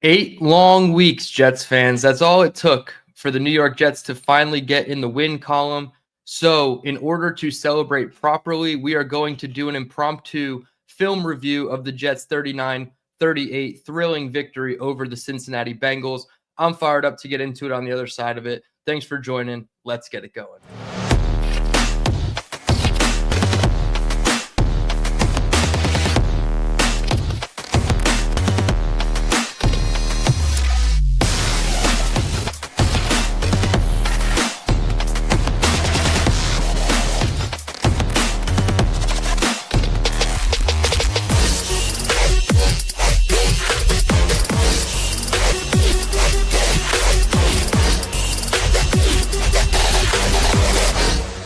8 long weeks, Jets fans. That's all it took for the New York Jets to finally get in the win column. So, in order to celebrate properly, we are going to do an impromptu film review of the Jets' 39-38 thrilling victory over the Cincinnati Bengals. I'm fired up to get into it on the other side of it. Thanks for joining. Let's get it going.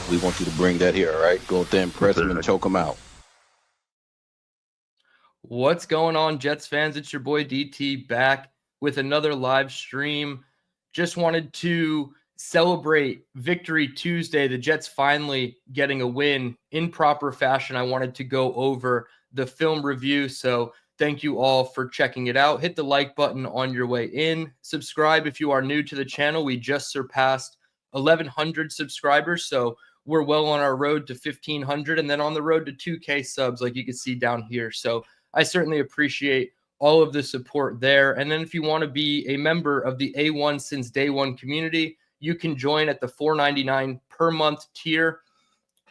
We want you to bring that here, all right? Go up there and press him and choke him out. What's going on, Jets fans? It's your boy DT back with another live stream. Just wanted to celebrate Victory Tuesday, the Jets finally getting a win in proper fashion. I wanted to go over the film review, so thank you all for checking it out. Hit the like button on your way in. Subscribe if you are new to the channel. We just surpassed 1,100 subscribers, so we're well on our road to 1,500 and then on the road to 2K subs like you can see down here. So I certainly appreciate all of the support there. And then if you want to be a member of the A1 Since Day One community, you can join at the $4.99 per month tier.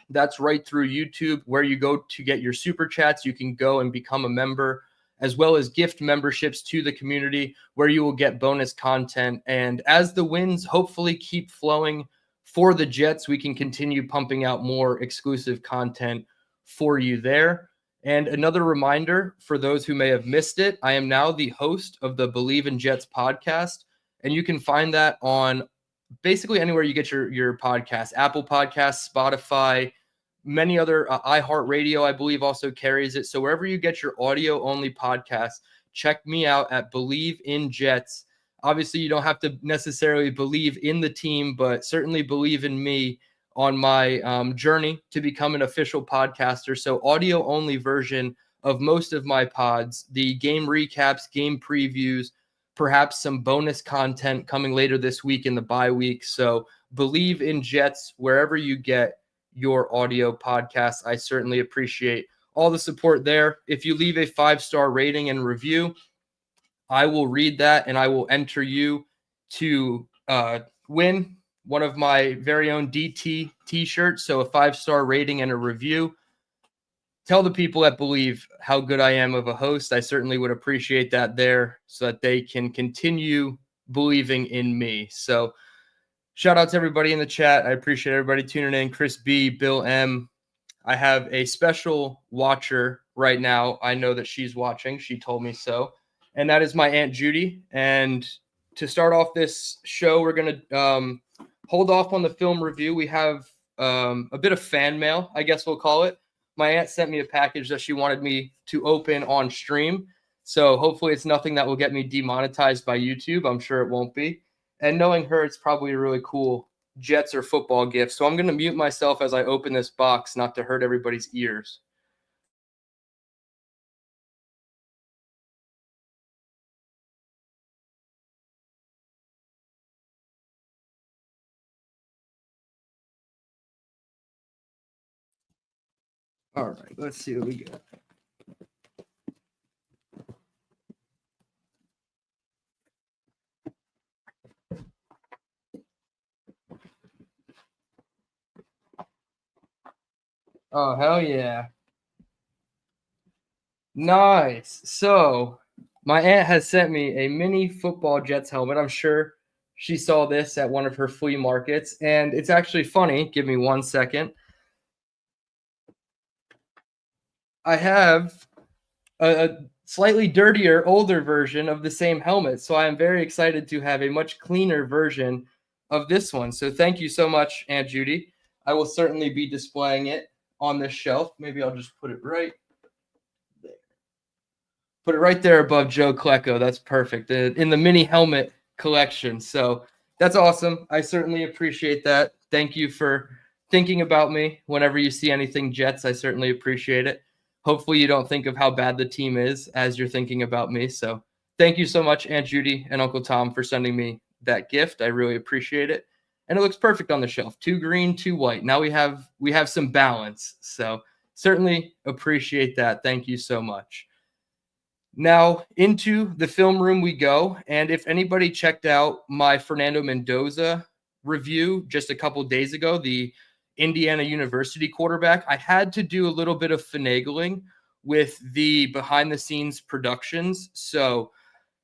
That's right through YouTube where you go to get your super chats. You can go and become a member, as well as gift memberships to the community where you will get bonus content. And as the wins hopefully keep flowing for the Jets, we can continue pumping out more exclusive content for you there. And another reminder for those who may have missed it, I am now the host of the Believe in Jets podcast, and you can find that on basically anywhere you get your podcast, Apple Podcasts, Spotify, many other iHeartRadio, I believe, also carries it. So wherever you get your audio-only podcasts, check me out at Believe in Jets. Obviously, you don't have to necessarily believe in the team, but certainly believe in me on my journey to become an official podcaster. So audio-only version of most of my pods, the game recaps, game previews, perhaps some bonus content coming later this week in the bye week. So Believe in Jets wherever you get your audio podcasts. I certainly appreciate all the support there. If you leave a 5-star rating and review, I will read that and I will enter you to win one of my very own DT t-shirts. So a 5-star rating and a review. Tell the people that Believe how good I am of a host. I certainly would appreciate that there so that they can continue believing in me. So shout out to everybody in the chat. I appreciate everybody tuning in. Chris B, Bill M. I have a special watcher right now. I know that she's watching. She told me so. And that is my Aunt Judy. And to start off this show, we're going to hold off on the film review. We have a bit of fan mail, I guess we'll call it. My aunt sent me a package that she wanted me to open on stream. So hopefully it's nothing that will get me demonetized by YouTube. I'm sure it won't be. And knowing her, it's probably a really cool Jets or football gift. So I'm going to mute myself as I open this box, not to hurt everybody's ears. All right, let's see what we got. Oh, hell yeah. Nice. So my aunt has sent me a mini football Jets helmet. I'm sure she saw this at one of her flea markets. And it's actually funny. Give me 1 second. I have a slightly dirtier, older version of the same helmet. So I am very excited to have a much cleaner version of this one. So thank you so much, Aunt Judy. I will certainly be displaying it on this shelf. Maybe I'll just put it right there. Put it right there above Joe Klecko. That's perfect. In the mini helmet collection. So that's awesome. I certainly appreciate that. Thank you for thinking about me whenever you see anything Jets. I certainly appreciate it. Hopefully you don't think of how bad the team is as you're thinking about me. So Thank you so much, Aunt Judy and Uncle Tom, for sending me that gift. I really appreciate it. And it looks perfect on the shelf. 2 green, 2 white. Now we have some balance. So certainly appreciate that. Thank you so much. Now into the film room we go. And if anybody checked out my Fernando Mendoza review just a couple days ago, the Indiana University quarterback, I had to do a little bit of finagling with the behind the scenes productions. So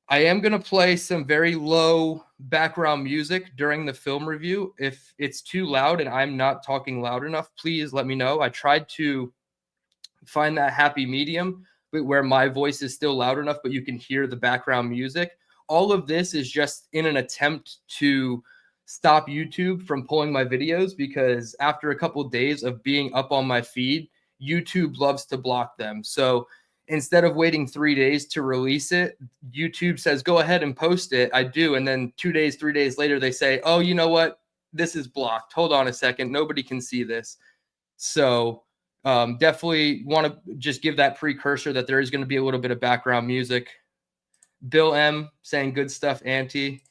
I am going to play some very low background music during the film review. If it's too loud and I'm not talking loud enough, please let me know. I tried to find that happy medium where my voice is still loud enough, but you can hear the background music. All of this is just in an attempt to stop YouTube from pulling my videos, because after a couple of days of being up on my feed, YouTube loves to block them. So instead of waiting 3 days to release it, YouTube says, go ahead and post it. I do. And then 2 days, 3 days later, they say, oh, you know what? This is blocked. Hold on a second. Nobody can see this. So definitely want to just give that precursor that there is going to be a little bit of background music. Bill M saying good stuff, Auntie.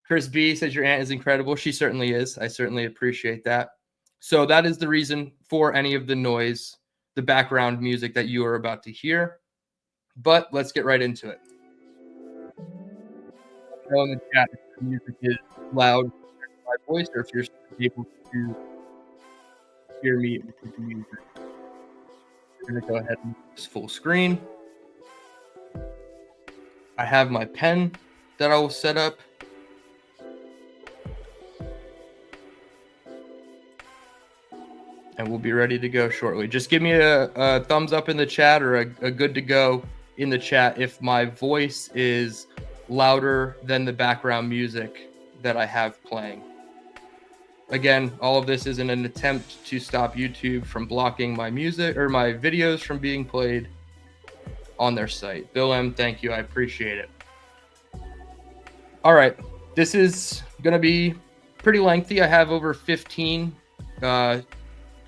Chris B says your aunt is incredible. She certainly is. I certainly appreciate that. So that is the reason for any of the noise, the background music that you are about to hear. But let's get right into it. Know in the chat if the music is loud in my voice, or if you're able to hear me with the music. We're going to go ahead and use full screen. I have my pen that I will set up. And we'll be ready to go shortly. Just give me a thumbs up in the chat, or a good to go in the chat if my voice is louder than the background music that I have playing. Again, all of this is in an attempt to stop YouTube from blocking my music or my videos from being played on their site. Bill M, thank you. I appreciate it. All right. This is going to be pretty lengthy. I have over 15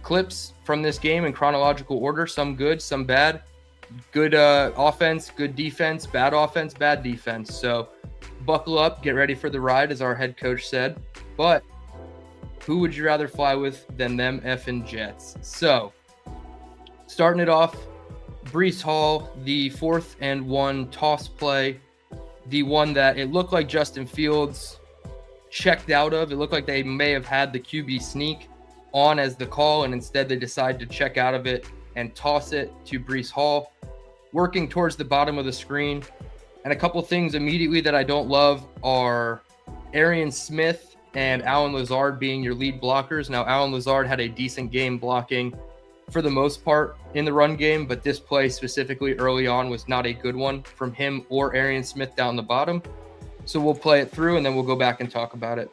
clips from this game in chronological order, some good, some bad. Good offense, good defense, bad offense, bad defense. So buckle up, get ready for the ride, as our head coach said. But who would you rather fly with than them effing Jets? So starting it off, Breece Hall, the 4th and 1 toss play, the one that it looked like Justin Fields checked out of. It looked like they may have had the QB sneak on as the call, and instead they decided to check out of it and toss it to Breece Hall, working towards the bottom of the screen. And a couple things immediately that I don't love are Arian Smith and Allen Lazard being your lead blockers. Now, Allen Lazard had a decent game blocking for the most part in the run game, but this play specifically early on was not a good one from him or Arian Smith down the bottom. So we'll play it through and then we'll go back and talk about it.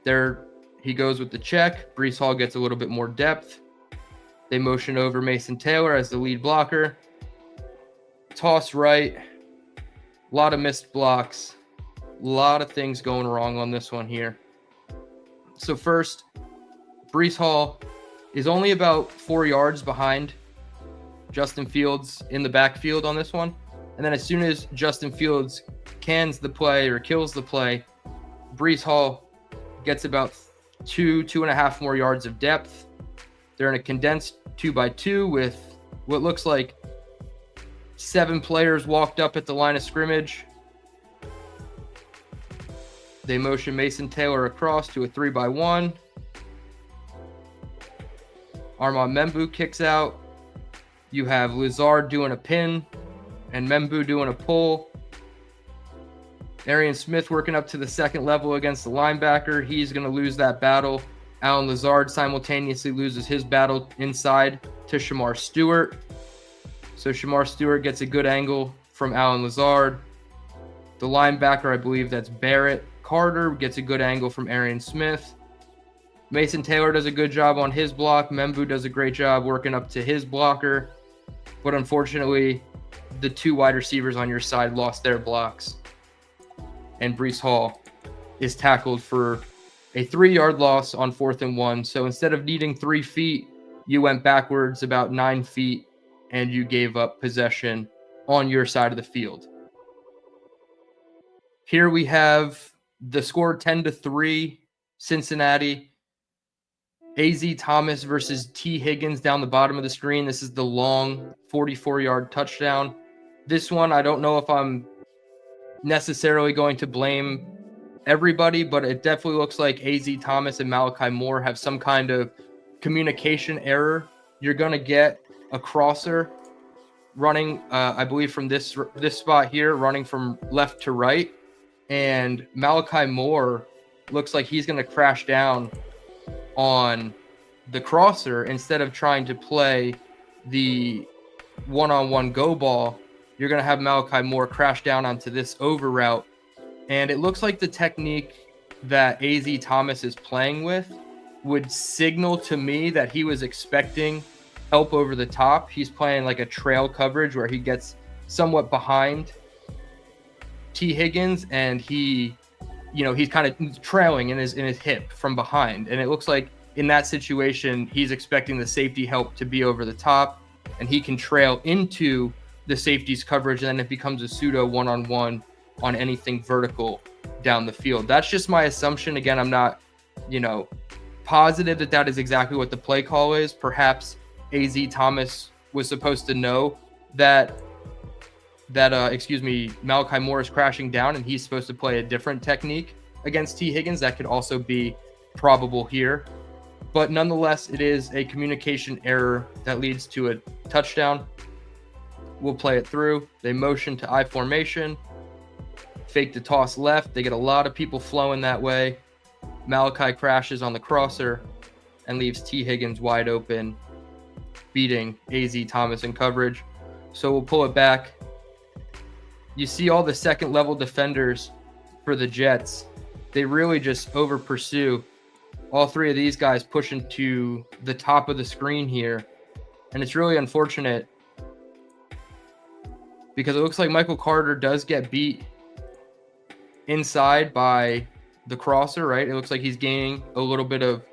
There he goes with the check. Breece Hall gets a little bit more depth. They motion over Mason Taylor as the lead blocker. Toss right. A lot of missed blocks. A lot of things going wrong on this one here. So first, Breece Hall is only about 4 yards behind Justin Fields in the backfield on this one. And then as soon as Justin Fields cans the play or kills the play, Breece Hall gets about 2.5 more yards of depth. They're in a condensed 2x2 with what looks like 7 players walked up at the line of scrimmage. They motion Mason Taylor across to a 3x1. Armand Membu kicks out. You have Lazard doing a pin and Membu doing a pull. Arian Smith working up to the second level against the linebacker. He's going to lose that battle. Allen Lazard simultaneously loses his battle inside to Shamar Stewart. So Shamar Stewart gets a good angle from Allen Lazard. The linebacker, I believe that's Barrett Carter, gets a good angle from Arian Smith. Mason Taylor does a good job on his block. Membu does a great job working up to his blocker. But unfortunately, the 2 wide receivers on your side lost their blocks. And Breece Hall is tackled for a 3-yard loss on 4th and 1. So instead of needing 3 feet, you went backwards about 9 feet and you gave up possession on your side of the field. Here we have the score 10-3, Cincinnati. A.Z. Thomas versus T. Higgins down the bottom of the screen. This is the long 44-yard touchdown. This one, I don't know if I'm necessarily going to blame everybody, but it definitely looks like A.Z. Thomas and Malachi Moore have some kind of communication error. You're going to get a crosser running, I believe, from this spot here, running from left to right. And Malachi Moore looks like he's going to crash down on the crosser instead of trying to play the one-on-one go ball. You're going to have Malachi Moore crash down onto this over route. And it looks like the technique that A.Z. Thomas is playing with would signal to me that he was expecting help over the top. He's playing like a trail coverage where he gets somewhat behind T. Higgins, and he's kind of trailing in his hip from behind. And it looks like in that situation, he's expecting the safety help to be over the top, and he can trail into the safety's coverage, and then it becomes a pseudo one-on-one on anything vertical down the field. That's just my assumption. Again, I'm not, positive that is exactly what the play call is. Perhaps A.Z. Thomas was supposed to know that Malachi Moore is crashing down, and he's supposed to play a different technique against T. Higgins. That could also be probable here. But nonetheless, it is a communication error that leads to a touchdown. We'll play it through. They motion to I formation, fake the toss left. They get a lot of people flowing that way. Malachi crashes on the crosser and leaves T. Higgins wide open, beating A.Z. Thomas in coverage. So we'll pull it back. You see all the second level defenders for the Jets. They really just over pursue. All three of these guys pushing to the top of the screen here. And it's really unfortunate because it looks like Michael Carter does get beat inside by the crosser, right? It looks like he's gaining a little bit of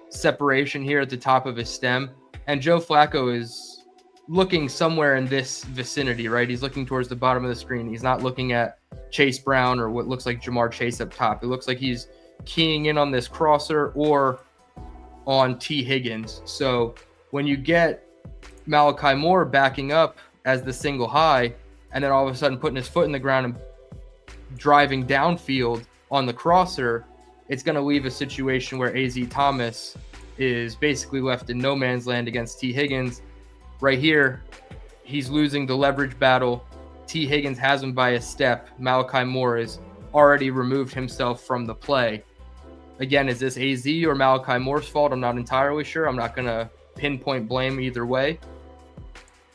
separation here at the top of his stem. And Joe Flacco is looking somewhere in this vicinity, right? He's looking towards the bottom of the screen. He's not looking at Chase Brown or what looks like Jamar Chase up top. It looks like he's keying in on this crosser or on T. Higgins. So when you get Malachi Moore backing up as the single high, and then all of a sudden putting his foot in the ground and driving downfield on the crosser, it's going to leave a situation where A.Z. Thomas is basically left in no man's land against T. Higgins. Right here, he's losing the leverage battle. T. Higgins has him by a step. Malachi Moore has already removed himself from the play. Again, is this A.Z. or Malachi Moore's fault? I'm not entirely sure. I'm not going to pinpoint blame either way.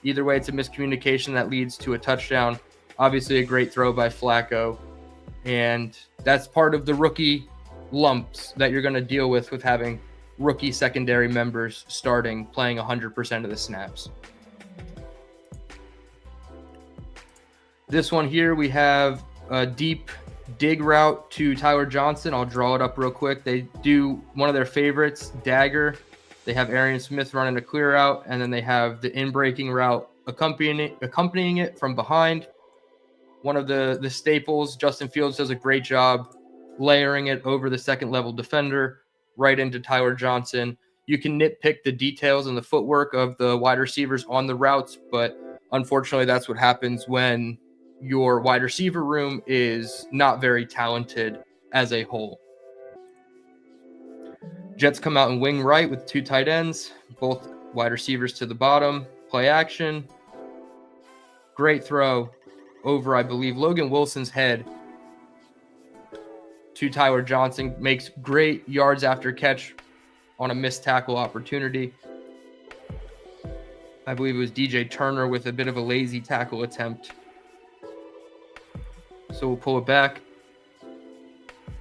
Either way, it's a miscommunication that leads to a touchdown. Obviously, a great throw by Flacco. And that's part of the rookie lumps that you're going to deal with having rookie secondary members starting, playing 100% of the snaps. This one here, we have a deep dig route to Tyler Johnson. I'll draw it up real quick. They do one of their favorites, dagger. They have Arian Smith running a clear out, and then they have the in-breaking route accompanying it from behind. One of the staples, Justin Fields does a great job layering it over the second-level defender right into Tyler Johnson. You can nitpick the details and the footwork of the wide receivers on the routes, but unfortunately that's what happens when your wide receiver room is not very talented as a whole. Jets come out and wing right with two tight ends, both wide receivers to the bottom. Play action. Great throw over, I believe, Logan Wilson's head to Tyler Johnson. Makes great yards after catch on a missed tackle opportunity. I believe it was DJ Turner with a bit of a lazy tackle attempt. So we'll pull it back.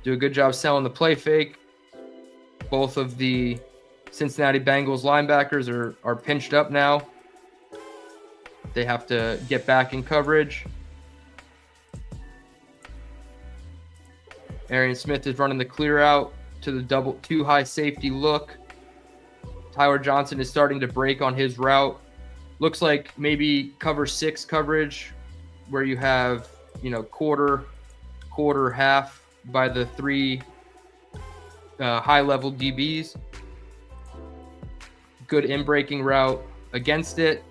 Do a good job selling the play fake. Both of the Cincinnati Bengals linebackers are pinched up now. They have to get back in coverage. Arian Smith is running the clear out to the two high safety look. Tyler Johnson is starting to break on his route. Looks like maybe cover 6 coverage where you have, quarter, half by the three high-level DBs. Good in-breaking route against it.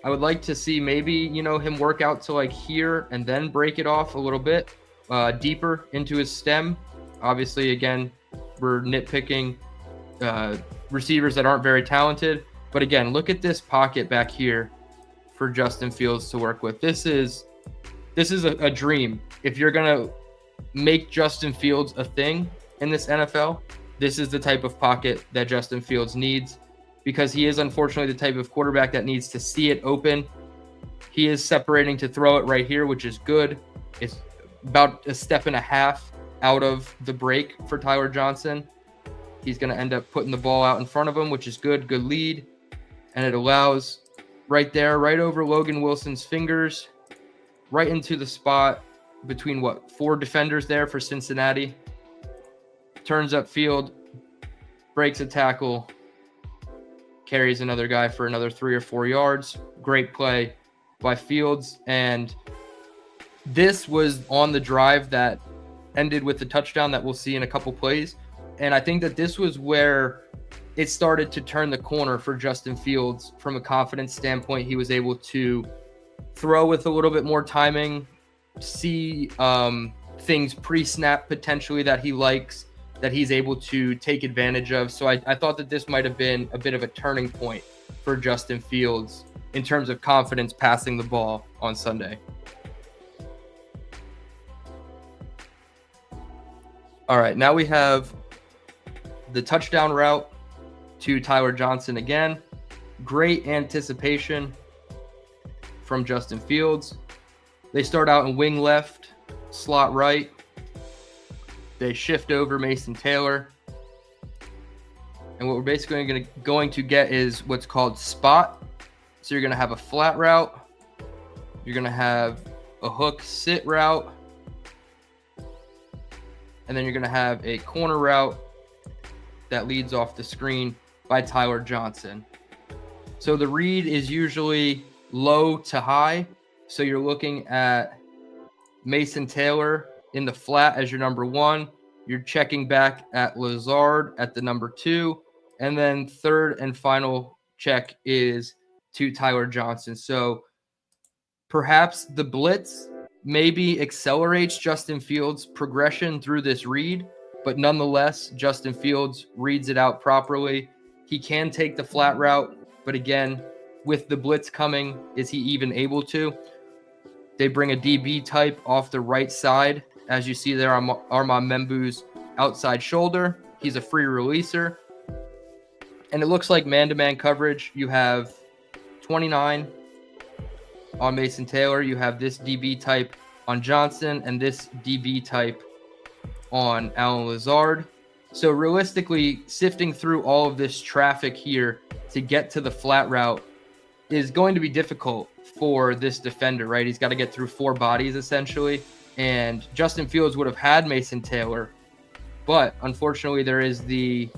I would like to see maybe, him work out to like here and then break it off a little bit deeper into his stem. Obviously, again, we're nitpicking receivers that aren't very talented. But again, look at this pocket back here for Justin Fields to work with. This is a dream. If you're going to make Justin Fields a thing in this NFL, this is the type of pocket that Justin Fields needs, because he is unfortunately the type of quarterback that needs to see it open. He is separating to throw it right here, which is good. It's about a step and a half out of the break for Tyler Johnson. He's going to end up putting the ball out in front of him, which is good. Good lead. And it allows right there, right over Logan Wilson's fingers, right into the spot between 4 defenders there for Cincinnati. Turns upfield, breaks a tackle, carries another guy for another 3 or 4 yards. Great play by Fields. And this was on the drive that ended with the touchdown that we'll see in a couple plays. And I think that this was where it started to turn the corner for Justin Fields from a confidence standpoint. He was able to throw with a little bit more timing, see things pre-snap potentially that he likes, that he's able to take advantage of. So I thought that this might have been a bit of a turning point for Justin Fields in terms of confidence passing the ball on Sunday. All right, now we have the touchdown route to Tyler Johnson again. Great anticipation from Justin Fields. They start out in wing left, slot right. They shift over Mason Taylor. And what we're basically going to get is what's called spot. So you're going to have a flat route. You're going to have a hook sit route. And then you're going to have a corner route that leads off the screen by Tyler Johnson. So the read is usually low to high. So you're looking at Mason Taylor in the flat as your number 1. You're checking back at Lazard at the number 2. And then third and final check is to Tyler Johnson. So perhaps the blitz maybe accelerates Justin Fields' progression through this read, but nonetheless, Justin Fields reads it out properly. He can take the flat route, but again, with the blitz coming, is he even able to? They bring a DB type off the right side. As you see there on Armand Membu's outside shoulder, he's a free releaser. And it looks like man-to-man coverage. You have 29 on Mason Taylor. You have this DB type on Johnson and this DB type on Allen Lazard. So realistically, sifting through all of this traffic here to get to the flat route is going to be difficult for this defender, right? He's got to get through 4 bodies essentially. And Justin Fields would have had Mason Taylor, but unfortunately there is the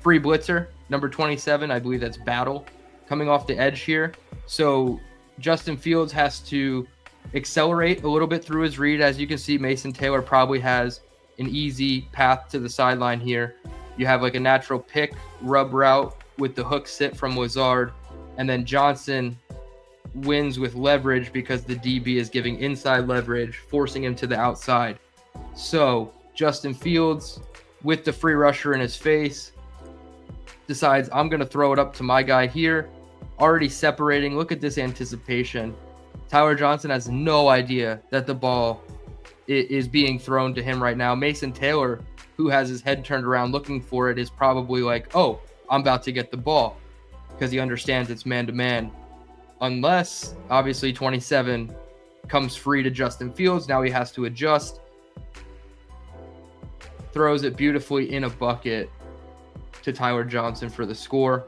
free blitzer, number 27, I believe that's Battle, coming off the edge here. So Justin Fields has to accelerate a little bit through his read. As you can see, Mason Taylor probably has an easy path to the sideline here. You have like a natural pick rub route with the hook sit from Lazard, and then Johnson wins with leverage because the DB is giving inside leverage, forcing him to the outside. So Justin Fields, with the free rusher in his face, decides, I'm going to throw it up to my guy here, already separating. Look at this anticipation. Tyler Johnson has no idea that the ball is being thrown to him right now. Mason Taylor, who has his head turned around looking for it, is probably like, oh, I'm about to get the ball, because he understands it's man-to-man. Unless, obviously, 27 comes free to Justin Fields. Now he has to adjust. Throws it beautifully in a bucket to Tyler Johnson for the score.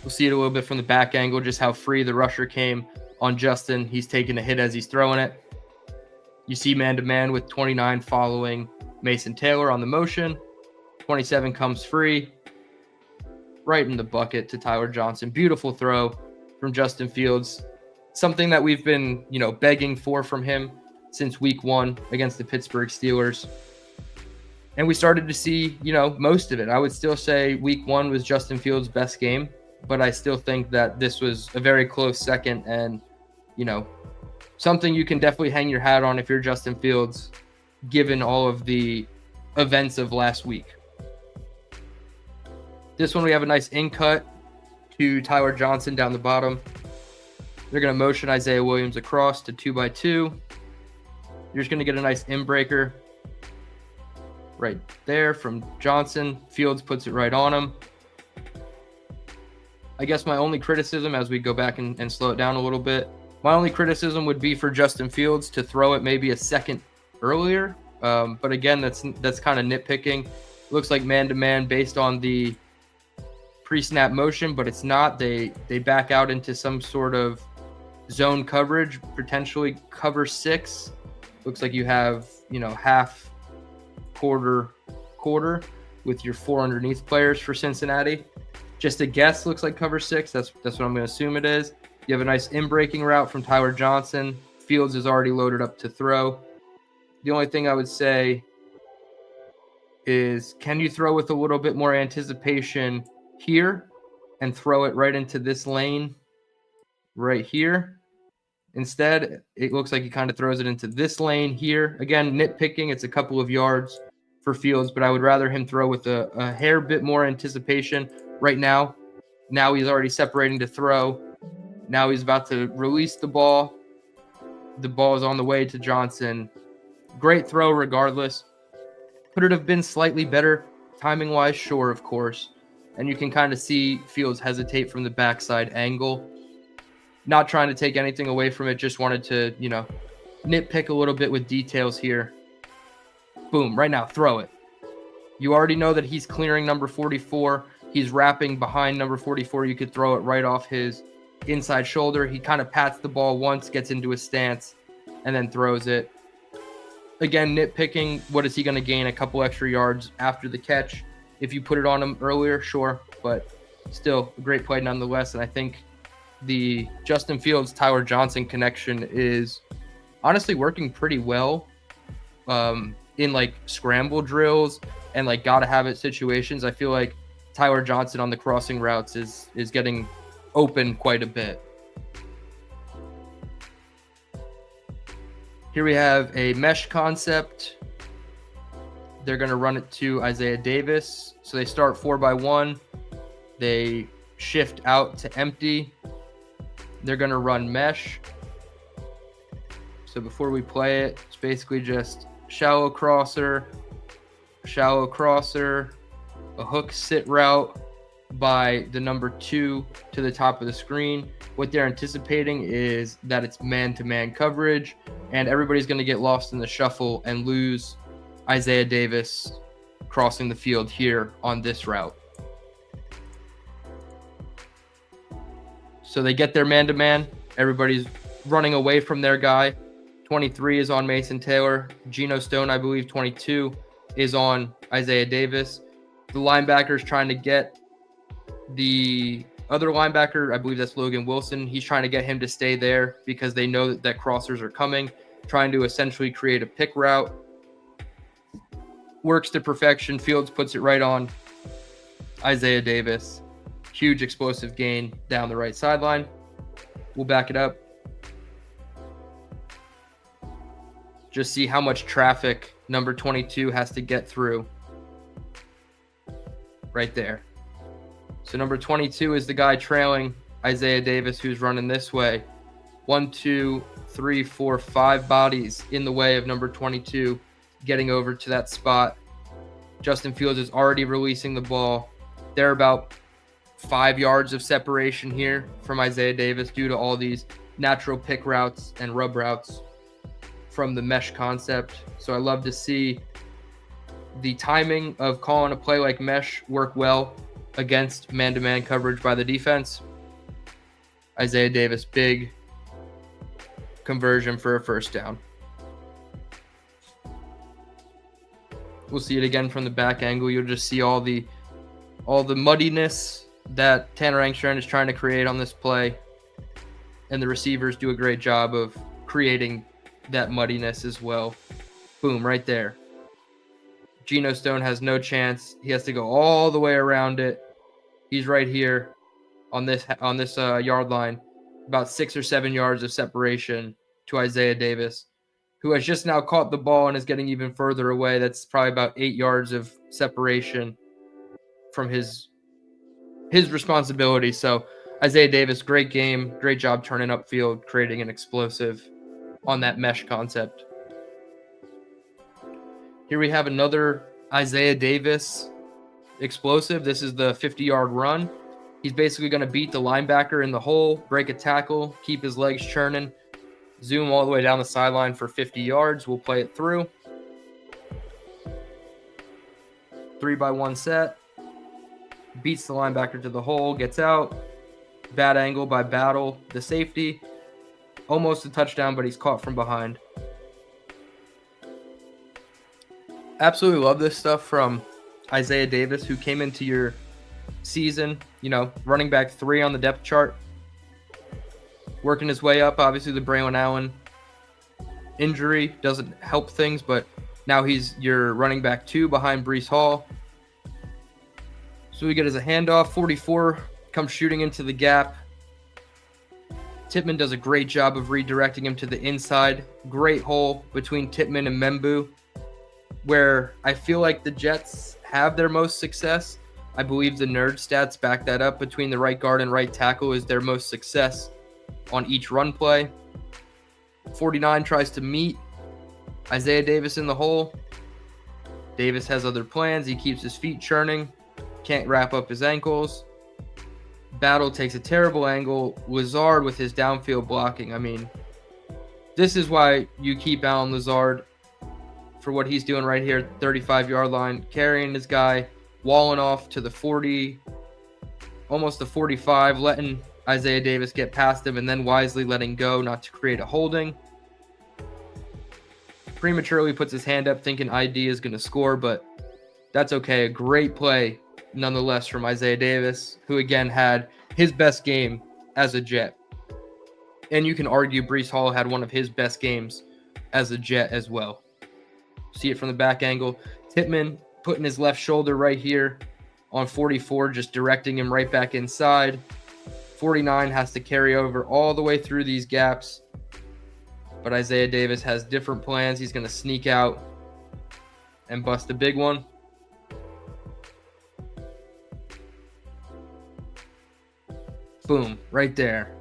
We'll see it a little bit from the back angle, just how free the rusher came on Justin. He's taking a hit as he's throwing it. You see man-to-man with 29 following Mason Taylor on the motion. 27 comes free. Right in the bucket to Tyler Johnson. Beautiful throw from Justin Fields. something that we've been, begging for from him since week 1 against the Pittsburgh Steelers. And we started to see, most of it. I would still say week 1 was Justin Fields' best game, but I still think that this was a very close second and, something you can definitely hang your hat on if you're Justin Fields, given all of the events of last week. This one, we have a nice in cut to Tyler Johnson down the bottom. They're going to motion Isaiah Williams across to 2x2. You're just going to get a nice in breaker right there from Johnson. Fields puts it right on him. I guess my only criticism, as we go back and slow it down a little bit, my only criticism would be for Justin Fields to throw it maybe a second earlier. But again, that's kind of nitpicking. Looks like man-to-man based on the pre-snap motion, but it's not. They back out into some sort of zone coverage, potentially cover 6. Looks like you have, half, quarter with your 4 underneath players for Cincinnati. Just a guess, looks like cover 6. That's what I'm going to assume it is. You have a nice in-breaking route from Tyler Johnson. Fields is already loaded up to throw. The only thing I would say is, can you throw with a little bit more anticipation here and throw it right into this lane right here? Instead, it looks like he kind of throws it into this lane here. Again, nitpicking, it's a couple of yards for Fields, but I would rather him throw with a hair bit more anticipation right now. Now he's already separating to throw. Now he's about to release the ball. The ball is on the way to Johnson. Great throw regardless. Could it have been slightly better timing-wise? Sure, of course. And you can kind of see Fields hesitate from the backside angle. Not trying to take anything away from it, just wanted to, nitpick a little bit with details here. Boom, right now, throw it. You already know that he's clearing number 44. He's wrapping behind number 44. You could throw it right off his inside shoulder. He kind of pats the ball once, gets into his stance, and then throws it. Again, nitpicking, what is he going to gain? A couple extra yards after the catch. If you put it on him earlier, sure, but still a great play nonetheless. And I think the Justin Fields, Tyler Johnson connection is honestly working pretty well in like scramble drills and like gotta have it situations. I feel like Tyler Johnson on the crossing routes is getting open quite a bit. Here we have a mesh concept. They're going to run it to Isaiah Davis. So they start 4x1. They shift out to empty. They're going to run mesh. So before we play it, it's basically just shallow crosser, a hook sit route by the number 2 to the top of the screen. What they're anticipating is that it's man-to-man coverage, and everybody's going to get lost in the shuffle and lose Isaiah Davis crossing the field here on this route. So they get their man-to-man. Everybody's running away from their guy. 23 is on Mason Taylor. Geno Stone, I believe, 22 is on Isaiah Davis. The linebacker's trying to get the other linebacker, I believe that's Logan Wilson. He's trying to get him to stay there because they know that crossers are coming, trying to essentially create a pick route. Works to perfection. Fields puts it right on Isaiah Davis. Huge explosive gain down the right sideline. We'll back it up. Just see how much traffic number 22 has to get through right there. So number 22 is the guy trailing Isaiah Davis, who's running this way. 1, 2, 3, 4, 5 bodies in the way of number 22 getting over to that spot. Justin Fields is already releasing the ball. They're about 5 yards of separation here from Isaiah Davis due to all these natural pick routes and rub routes from the mesh concept. So I love to see the timing of calling a play like mesh work well against man-to-man coverage by the defense. Isaiah Davis, big conversion for a first down. We'll see it again from the back angle. You'll just see all the muddiness that Tanner Engstrand is trying to create on this play. and the receivers do a great job of creating that muddiness as well. Boom, right there. Geno Stone has no chance. He has to go all the way around it. He's right here on this yard line, about 6 or 7 yards of separation to Isaiah Davis, who has just now caught the ball and is getting even further away. That's probably about 8 yards of separation from his responsibility. So Isaiah Davis, great game, great job turning upfield, creating an explosive on that mesh concept. Here we have another Isaiah Davis explosive. This is the 50-yard run. He's basically going to beat the linebacker in the hole, break a tackle, keep his legs churning, zoom all the way down the sideline for 50 yards. We'll play it through. 3-by-1 set. Beats the linebacker to the hole, gets out. Bad angle by Battle, the safety. Almost a touchdown, but he's caught from behind. Absolutely love this stuff from Isaiah Davis, who came into your season, running back 3 on the depth chart, working his way up. Obviously, the Braylon Allen injury doesn't help things, but now he's your running back 2 behind Breece Hall. So we get as a handoff. 44 comes shooting into the gap. Tippmann does a great job of redirecting him to the inside. Great hole between Tippmann and Membu, where I feel like the Jets have their most success. I believe the nerd stats back that up. Between the right guard and right tackle is their most success on each run play. 49 tries to meet Isaiah Davis in the hole. Davis has other plans. He keeps his feet churning. Can't wrap up his ankles. Battle takes a terrible angle. Lazard with his downfield blocking. I mean, this is why you keep Allen Lazard for what he's doing right here, 35-yard line, carrying his guy, walling off to the 40, almost the 45, letting Isaiah Davis get past him, and then wisely letting go not to create a holding. Prematurely puts his hand up thinking ID is going to score, but that's okay. A great play nonetheless from Isaiah Davis, who again had his best game as a Jet. And you can argue Breece Hall had one of his best games as a Jet as well. See it from the back angle. Tippmann putting his left shoulder right here on 44, just directing him right back inside. 49 has to carry over all the way through these gaps. But Isaiah Davis has different plans. He's going to sneak out and bust a big one. Boom, right there.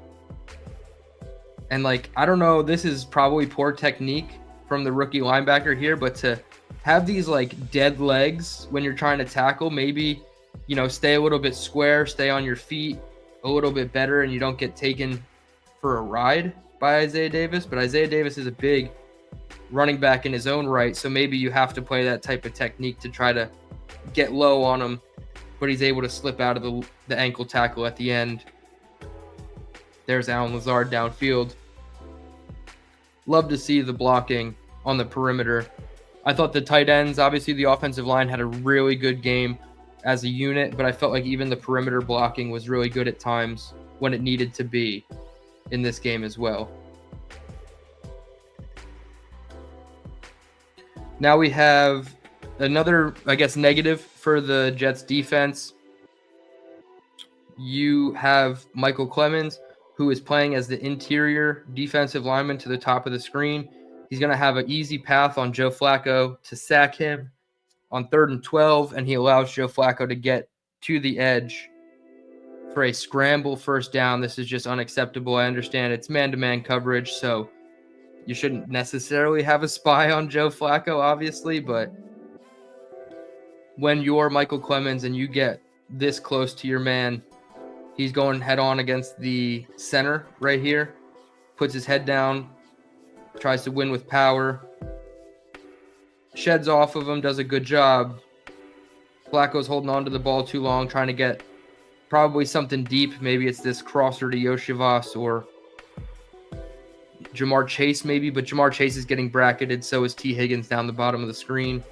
And I don't know, this is probably poor technique from the rookie linebacker here, but to have these dead legs when you're trying to tackle, maybe, stay a little bit square, stay on your feet a little bit better, and you don't get taken for a ride by Isaiah Davis. But Isaiah Davis is a big running back in his own right, so maybe you have to play that type of technique to try to get low on him, but he's able to slip out of the ankle tackle at the end. There's Allen Lazard downfield. Love to see the blocking on the perimeter. I thought the tight ends, obviously the offensive line had a really good game as a unit, but I felt like even the perimeter blocking was really good at times when it needed to be in this game as well. Now we have another, negative for the Jets defense. You have Michael Clemens, who is playing as the interior defensive lineman to the top of the screen. He's going to have an easy path on Joe Flacco to sack him on 3rd and 12, and he allows Joe Flacco to get to the edge for a scramble first down. This is just unacceptable. I understand it's man-to-man coverage, so you shouldn't necessarily have a spy on Joe Flacco, obviously, but when you're Michael Clemens and you get this close to your man, he's going head-on against the center right here, puts his head down, tries to win with power, sheds off of him, does a good job. Flacco's holding on to the ball too long, trying to get probably something deep. Maybe it's this crosser to Yoshivas or Jamar Chase maybe, but Jamar Chase is getting bracketed, so is T. Higgins down the bottom of the screen.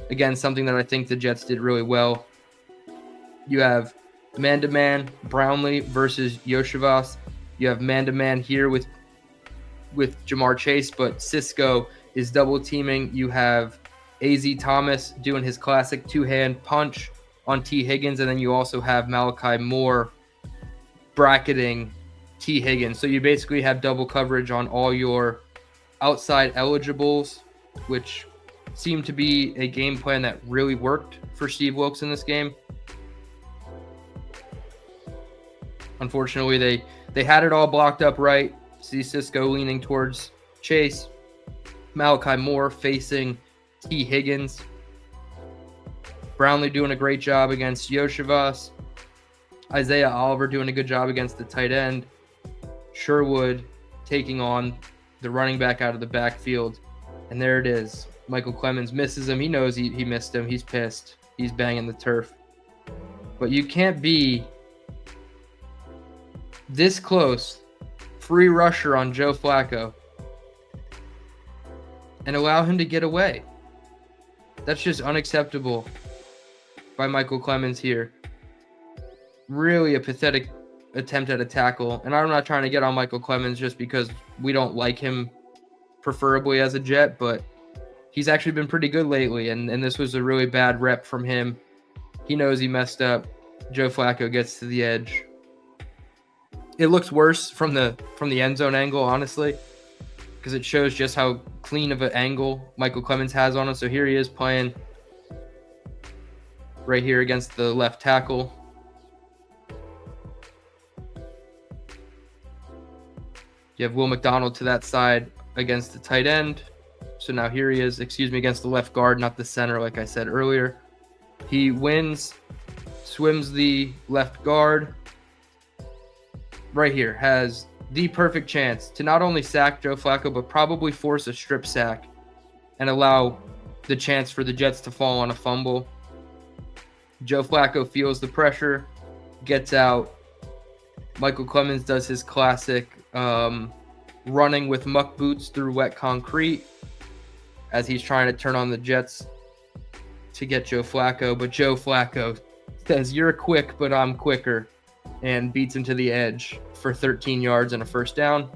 Again, something that I think the Jets did really well. You have man-to-man Brownlee versus Yoshivas. You have man-to-man here with Jamar Chase, but Cisco is double teaming. You have AZ Thomas doing his classic two-hand punch on T. Higgins, and then you also have Malachi Moore bracketing T. Higgins. So you basically have double coverage on all your outside eligibles, which seemed to be a game plan that really worked for Steve Wilkes in this game. Unfortunately, they had it all blocked up right. See Cisco leaning towards Chase. Malachi Moore facing T. Higgins. Brownlee doing a great job against Yoshivas. Isaiah Oliver doing a good job against the tight end. Sherwood taking on the running back out of the backfield. And there it is. Michael Clemens misses him. He knows he missed him. He's pissed. He's banging the turf. But you can't be this close, free rusher on Joe Flacco, and allow him to get away. That's just unacceptable by Michael Clemens here. Really a pathetic attempt at a tackle. And I'm not trying to get on Michael Clemens just because we don't like him preferably as a Jet, but he's actually been pretty good lately, and this was a really bad rep from him. He knows he messed up. Joe Flacco gets to the edge. It looks worse from the end zone angle, honestly, because it shows just how clean of an angle Michael Clemens has on him. So here he is playing right here against the left tackle. You have Will McDonald to that side against the tight end. So now here he is, against the left guard, not the center, like I said earlier. He wins, swims the left guard. Right here, has the perfect chance to not only sack Joe Flacco, but probably force a strip sack and allow the chance for the Jets to fall on a fumble. Joe Flacco feels the pressure, gets out. Michael Clemens does his classic running with muck boots through wet concrete as he's trying to turn on the Jets to get Joe Flacco. But Joe Flacco says, "You're quick, but I'm quicker," and beats him to the edge for 13 yards and a first down.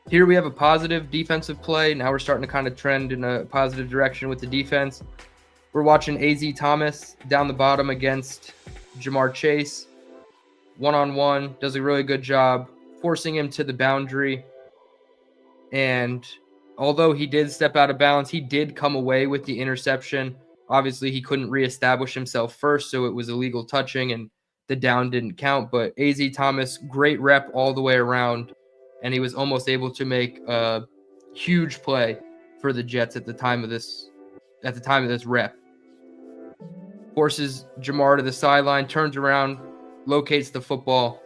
Here we have a positive defensive play. Now we're starting to kind of trend in a positive direction with the defense. We're watching AZ Thomas down the bottom against Jamar Chase. One-on-one, does a really good job forcing him to the boundary. And although he did step out of bounds, he did come away with the interception. Obviously, he couldn't reestablish himself first, so it was illegal touching, and the down didn't count. But AZ Thomas, great rep all the way around, and he was almost able to make a huge play for the Jets at the time of this rep. Forces Jamar to the sideline, turns around, locates the football,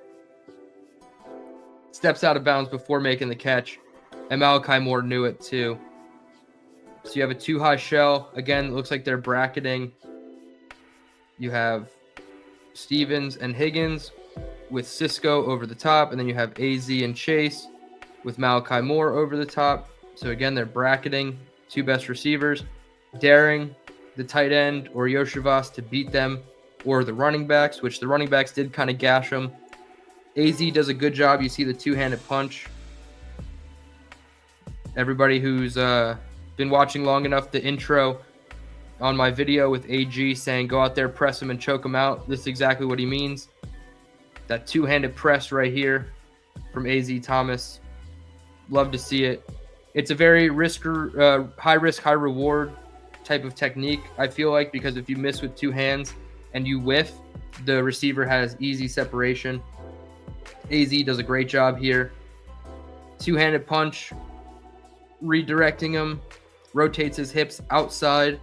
steps out of bounds before making the catch, and Malachi Moore knew it too. So you have a two-high shell. Again, it looks like they're bracketing. You have Stevens and Higgins with Cisco over the top, and then you have AZ and Chase with Malachi Moore over the top. So again, they're bracketing two best receivers, daring the tight end or Yoshivas to beat them, or the running backs, which the running backs did kind of gash them. AZ does a good job. You see the two-handed punch. Everybody who's been watching long enough, the intro on my video with AG saying go out there, press him, and choke him out. This is exactly what he means. That two-handed press right here from AZ Thomas. Love to see it. It's a very high risk, high reward type of technique, I feel like, because if you miss with two hands and you whiff, the receiver has easy separation. AZ does a great job here. Two-handed punch, redirecting him, rotates his hips outside.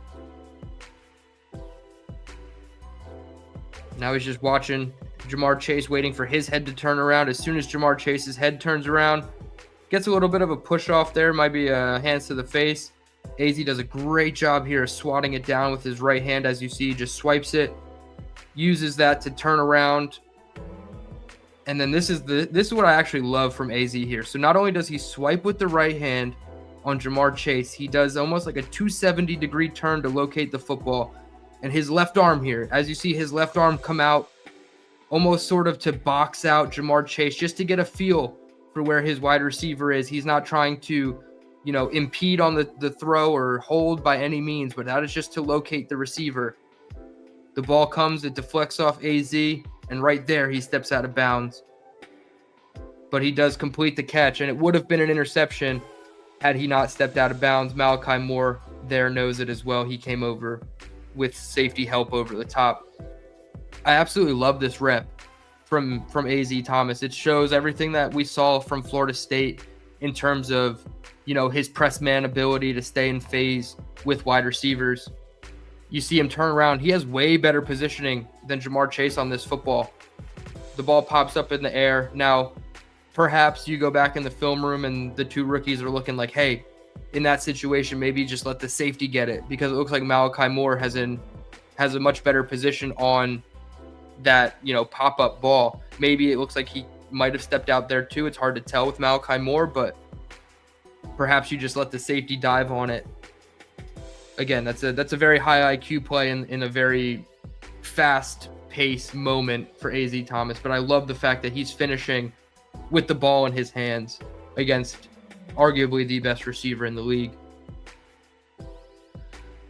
Now he's just watching Jamar Chase, waiting for his head to turn around. As soon as Jamar Chase's head turns around, gets a little bit of a push off there, might be hands to the face. AZ does a great job here swatting it down with his right hand. As you see, just swipes it, uses that to turn around. And then this is what I actually love from AZ here. So not only does he swipe with the right hand on Jamar Chase, he does almost like a 270-degree turn to locate the football. And his left arm here, as you see his left arm come out almost sort of to box out Jamar Chase just to get a feel for where his wide receiver is. He's not trying to, impede on the throw or hold by any means, but that is just to locate the receiver. The ball comes, it deflects off AZ, and right there he steps out of bounds. But he does complete the catch, and it would have been an interception had he not stepped out of bounds. Malachi Moore there knows it as well. He came over with safety help over the top. I absolutely love this rep from AZ Thomas. It shows everything that we saw from Florida State in terms of, his press man ability to stay in phase with wide receivers. You see him turn around. He has way better positioning than Jamar Chase on this football. The ball pops up in the air. Now, perhaps you go back in the film room and the two rookies are looking like, hey, in that situation, maybe just let the safety get it, because it looks like Malachi Moore has a much better position on that, pop-up ball. Maybe it looks like he might have stepped out there too. It's hard to tell with Malachi Moore, but perhaps you just let the safety dive on it. Again, that's a very high IQ play in a very fast-paced moment for AZ Thomas, but I love the fact that he's finishing with the ball in his hands against arguably the best receiver in the league.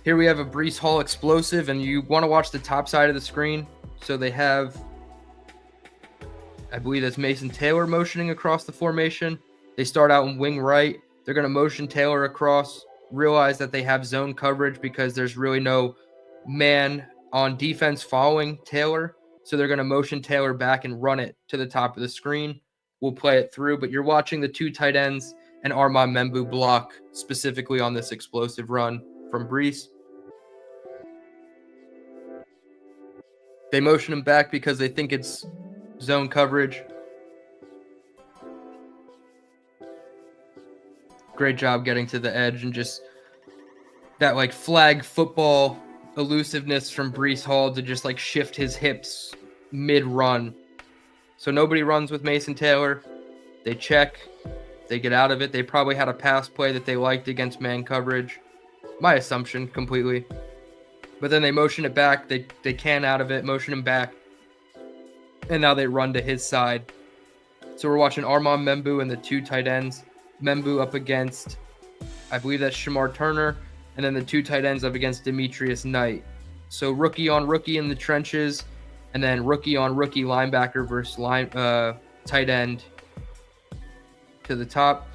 Here we have a Breece Hall explosive, and you want to watch the top side of the screen. So they have, I believe that's Mason Taylor motioning across the formation. They start out in wing right. They're going to motion Taylor across, realize that they have zone coverage because there's really no man on defense following Taylor. So they're going to motion Taylor back and run it to the top of the screen. We'll play it through, but you're watching the two tight ends and Armand Membu block specifically on this explosive run from Breece. They motion him back because they think it's zone coverage. Great job getting to the edge, and just that flag football elusiveness from Breece Hall to just shift his hips mid-run. So nobody runs with Mason Taylor. They check. They get out of it. They probably had a pass play that they liked against man coverage. My assumption completely. But then they motion it back. They can out of it, motion him back. And now they run to his side. So we're watching Armand Membu and the two tight ends. Membu up against, I believe that's Shamar Turner. And then the two tight ends up against Demetrius Knight. So rookie on rookie in the trenches. And then rookie on rookie linebacker versus tight end to the top.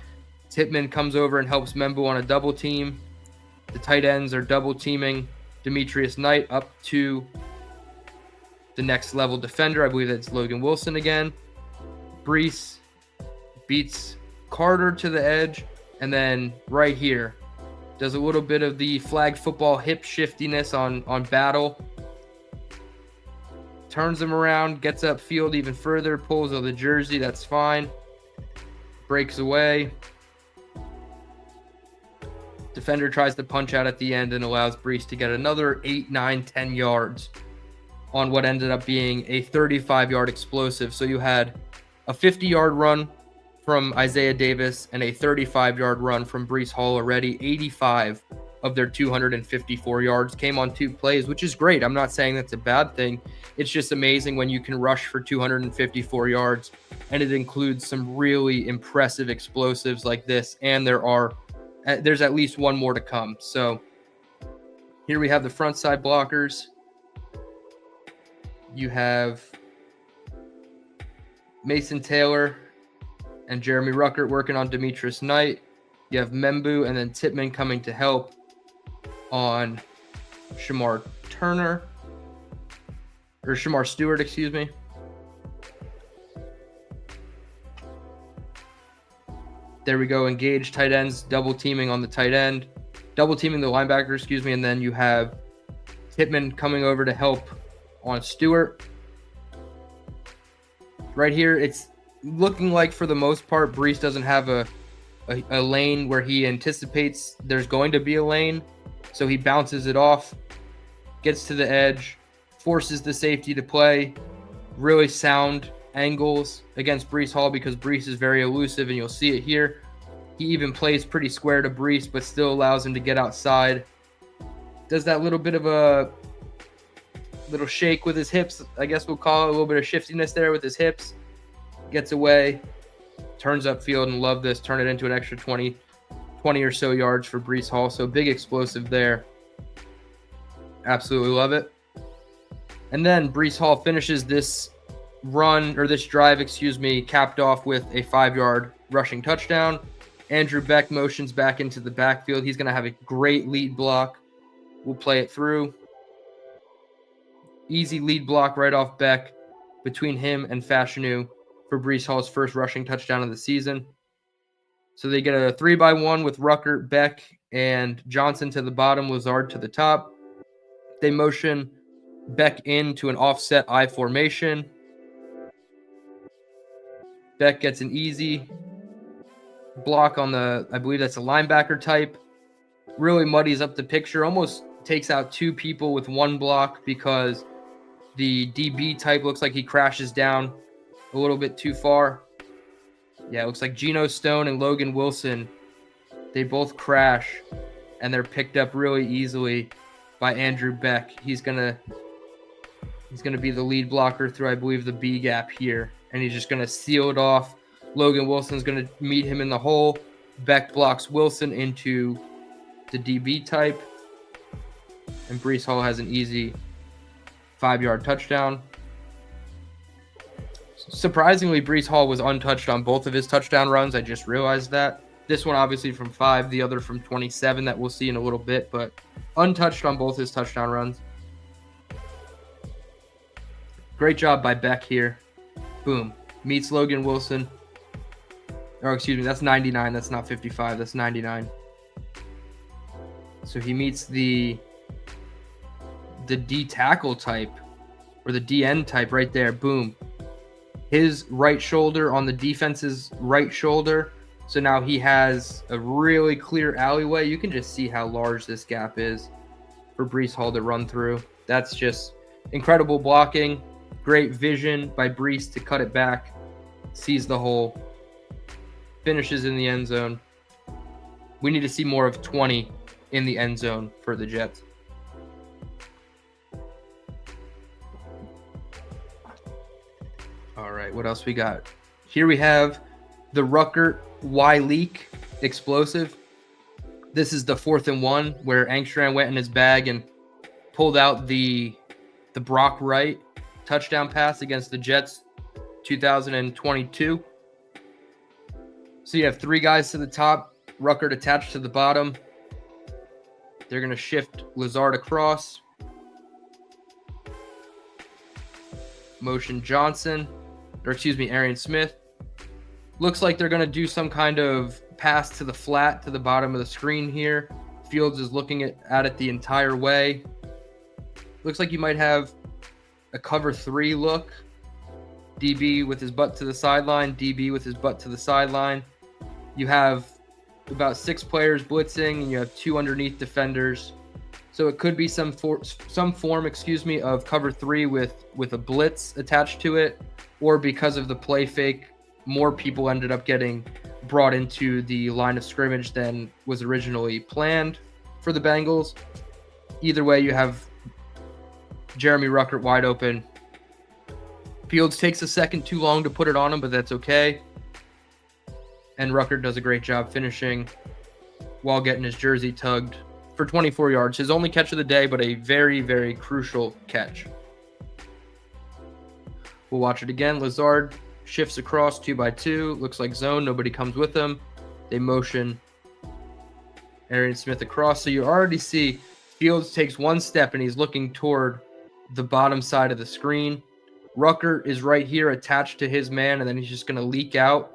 Tippmann comes over and helps Membu on a double team. The tight ends are double teaming Demetrius Knight up to the next level defender. I believe that's Logan Wilson again. Breece beats Carter to the edge, and then right here does a little bit of the flag football hip shiftiness on Battle. Turns him around, gets upfield even further, pulls on the jersey, that's fine. Breaks away. Defender tries to punch out at the end and allows Breece to get another 8, 9, 10 yards on what ended up being a 35-yard explosive. So you had a 50-yard run from Isaiah Davis and a 35-yard run from Breece Hall already. 85 of their 254 yards came on 2 plays, which is great. I'm not saying that's a bad thing. It's just amazing when you can rush for 254 yards, and it includes some really impressive explosives like this, and there's at least one more to come. So here we have the front side blockers. You have Mason Taylor and Jeremy Ruckert working on Demetrius Knight. You have Membu and then Tippmann coming to help on Shamar Stewart, excuse me. There we go. Engage tight ends, double teaming on the tight end, double teaming the linebacker, excuse me. And then you have Tippmann coming over to help on Stewart. Right here, it's looking like for the most part, Breece doesn't have a lane where he anticipates there's going to be a lane. So he bounces it off, gets to the edge, forces the safety to play. Really sound angles against Breece Hall because Breece is very elusive, and you'll see it here. He even plays pretty square to Breece, but still allows him to get outside. Does that little bit of a Little shake with his hips. I guess we'll call it a little bit of shiftiness there with his hips. Gets away, turns upfield, and love this. Turn it into an extra 20 or so yards for Breece Hall. So big explosive there. Absolutely love it. And then Breece Hall finishes this drive, capped off with a 5-yard rushing touchdown. Andrew Beck motions back into the backfield. He's going to have a great lead block. We'll play it through. Easy lead block right off Beck between him and Fashanu for Breece Hall's first rushing touchdown of the season. So they get a 3-by-1 with Rucker, Beck, and Johnson to the bottom, Lazard to the top. They motion Beck into an offset I formation. Beck gets an easy block on I believe that's a linebacker type. Really muddies up the picture. Almost takes out 2 people with 1 block because the DB type looks like he crashes down a little bit too far. Yeah, it looks like Geno Stone and Logan Wilson, they both crash, and they're picked up really easily by Andrew Beck. He's gonna be the lead blocker through, I believe, the B gap here, and he's just gonna seal it off. Logan Wilson's gonna meet him in the hole. Beck blocks Wilson into the DB type, and Breece Hall has an easy 5-yard touchdown. Surprisingly, Breece Hall was untouched on both of his touchdown runs. I just realized that. This one obviously from 5, the other from 27 that we'll see in a little bit, but untouched on both his touchdown runs. Great job by Beck here. Boom. Meets Logan Wilson. Oh, excuse me, that's 99. That's not 55. That's 99. So he meets the D tackle type or the DN type right there. Boom. His right shoulder on the defense's right shoulder. So now he has a really clear alleyway. You can just see how large this gap is for Breece Hall to run through. That's just incredible blocking. Great vision by Breece to cut it back. Sees the hole. Finishes in the end zone. We need to see more of 20 in the end zone for the Jets. All right, what else we got? Here we have the Rucker Y-Leak explosive. This is the 4th and 1 where Angstrom went in his bag and pulled out the Brock Wright touchdown pass against the Jets 2022. So you have 3 guys to the top, Rucker attached to the bottom. They're going to shift Lazard across. Motion Johnson. Arian Smith. Looks like they're going to do some kind of pass to the flat to the bottom of the screen here. Fields is looking at it the entire way. Looks like you might have a cover 3 look. DB with his butt to the sideline. DB with his butt to the sideline. You have about 6 players blitzing, and you have 2 underneath defenders. So it could be some form, of cover 3 with a blitz attached to it, or because of the play fake, more people ended up getting brought into the line of scrimmage than was originally planned for the Bengals. Either way, you have Jeremy Ruckert wide open. Fields takes a second too long to put it on him, but that's okay. And Ruckert does a great job finishing while getting his jersey tugged for 24 yards. His only catch of the day, but a very, very crucial catch. We'll watch it again. Lazard shifts across 2x2. Looks like zone. Nobody comes with him. They motion Arian Smith across. So you already see Fields takes 1 step and he's looking toward the bottom side of the screen. Rucker is right here attached to his man, and then he's just going to leak out.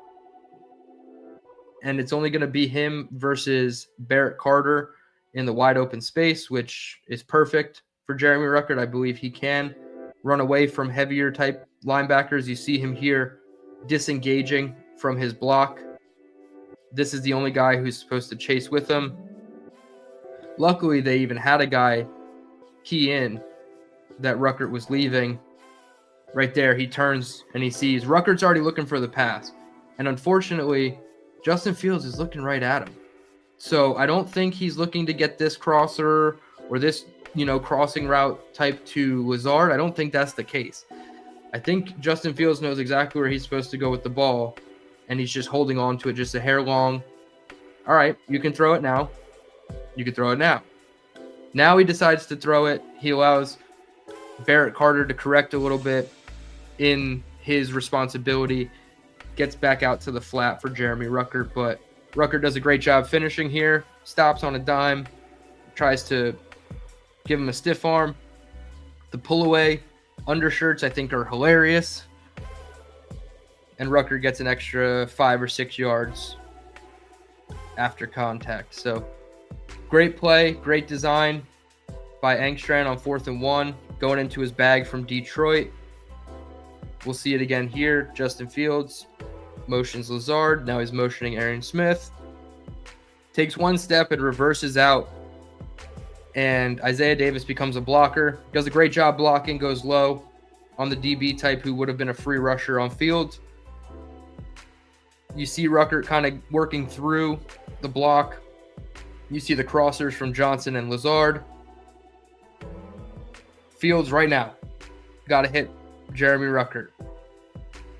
And it's only going to be him versus Barrett Carter in the wide open space, which is perfect for Jeremy Ruckert. I believe he can run away from heavier type linebackers. You see him here disengaging from his block. This is the only guy who's supposed to chase with him. Luckily, they even had a guy key in that Ruckert was leaving. Right there, he turns and he sees Ruckert's already looking for the pass. And unfortunately, Justin Fields is looking right at him. So I don't think he's looking to get this crosser or this crossing route type to Lazard. I don't think that's the case. I think Justin Fields knows exactly where he's supposed to go with the ball, and he's just holding on to it just a hair long. All right, you can throw it now. You can throw it now. Now he decides to throw it. He allows Barrett Carter to correct a little bit in his responsibility, gets back out to the flat for Jeremy Ruckert, but Ruckert does a great job finishing here, stops on a dime, tries to give him a stiff arm. The pull away undershirts, I think, are hilarious, and Ruckert gets an extra 5 or 6 yards after contact. So great play, great design by Engstrand on 4th and 1, going into his bag from Detroit. We'll see it again here. Justin Fields motions Lazard. Now he's motioning Aaron Smith. Takes one step and reverses out. And Isaiah Davis becomes a blocker. Does a great job blocking, goes low on the DB type who would have been a free rusher on Fields. You see Ruckert kind of working through the block. You see the crossers from Johnson and Lazard. Fields right now. Got to hit Jeremy Ruckert.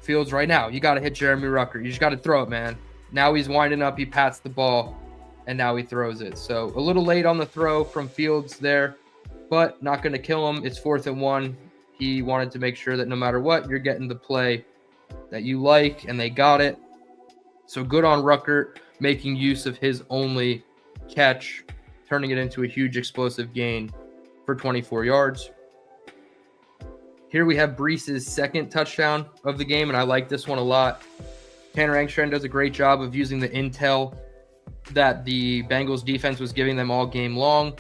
Fields right now. You got to hit Jeremy Ruckert. You just got to throw it, man. Now he's winding up. He pats the ball, and now he throws it. So a little late on the throw from Fields there, but not going to kill him. It's 4th and 1. He wanted to make sure that no matter what, you're getting the play that you like, and they got it. So good on Ruckert, making use of his only catch, turning it into a huge explosive gain for 24 yards. Here we have Breece's second touchdown of the game, and I like this one a lot. Tanner Engstrand does a great job of using the intel that the Bengals defense was giving them all game long.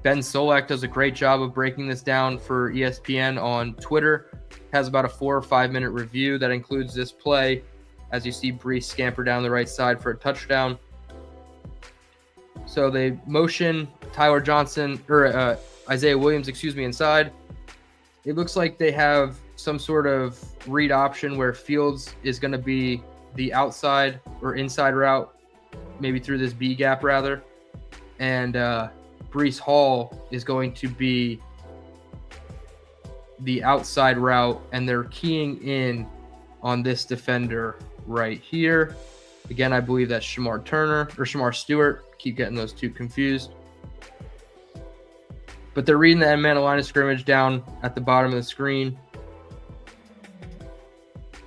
Ben Solak does a great job of breaking this down for ESPN on Twitter. Has about a 4 or 5 minute review that includes this play as you see Breece scamper down the right side for a touchdown. So they motion Isaiah Williams, inside. It looks like they have some sort of read option where Fields is going to be the outside or inside route, maybe through this B gap rather. And Breece Hall is going to be the outside route, and they're keying in on this defender right here. Again, I believe that's Shamar Stewart. Keep getting those two confused. But they're reading the end man line of scrimmage down at the bottom of the screen.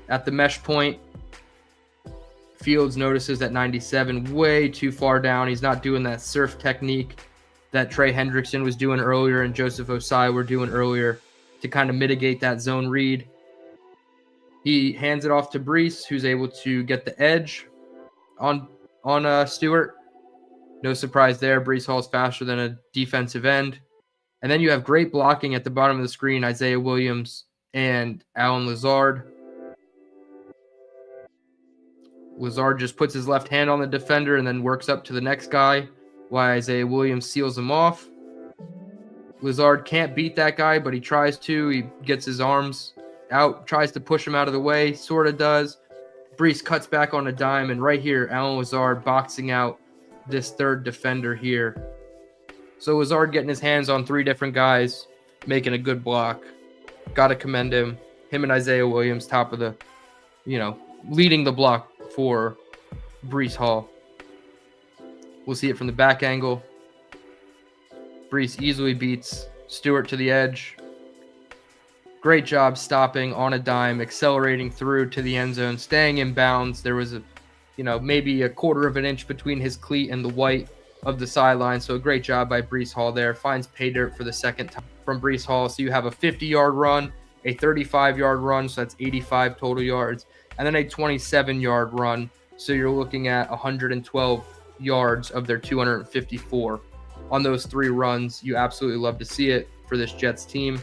At the mesh point, Fields notices that 97 way too far down. He's not doing that surf technique that Trey Hendrickson was doing earlier and Joseph Osai were doing earlier to kind of mitigate that zone read. He hands it off to Breece, who's able to get the edge on Stewart. No surprise there. Breece Hall's faster than a defensive end. And then you have great blocking at the bottom of the screen, Isaiah Williams and Allen Lazard. Lazard just puts his left hand on the defender and then works up to the next guy while Isaiah Williams seals him off. Lazard can't beat that guy, but he tries to. He gets his arms out, tries to push him out of the way, sort of does. Breece cuts back on a dime, and right here, Allen Lazard boxing out this third defender here. So Lazard getting his hands on 3 different guys, making a good block. Got to commend him. Him and Isaiah Williams, top of the, leading the block for Breece Hall. We'll see it from the back angle. Breece easily beats Stewart to the edge. Great job stopping on a dime, accelerating through to the end zone, staying in bounds. There was maybe a 1/4 of an inch between his cleat and the white of the sideline. So a great job by Breece Hall there. Finds pay dirt for the second time from Breece Hall. So you have a 50-yard run, a 35-yard run, so that's 85 total yards, and then a 27-yard run. So you're looking at 112 yards of their 254 on those 3 runs. You absolutely love to see it for this Jets team.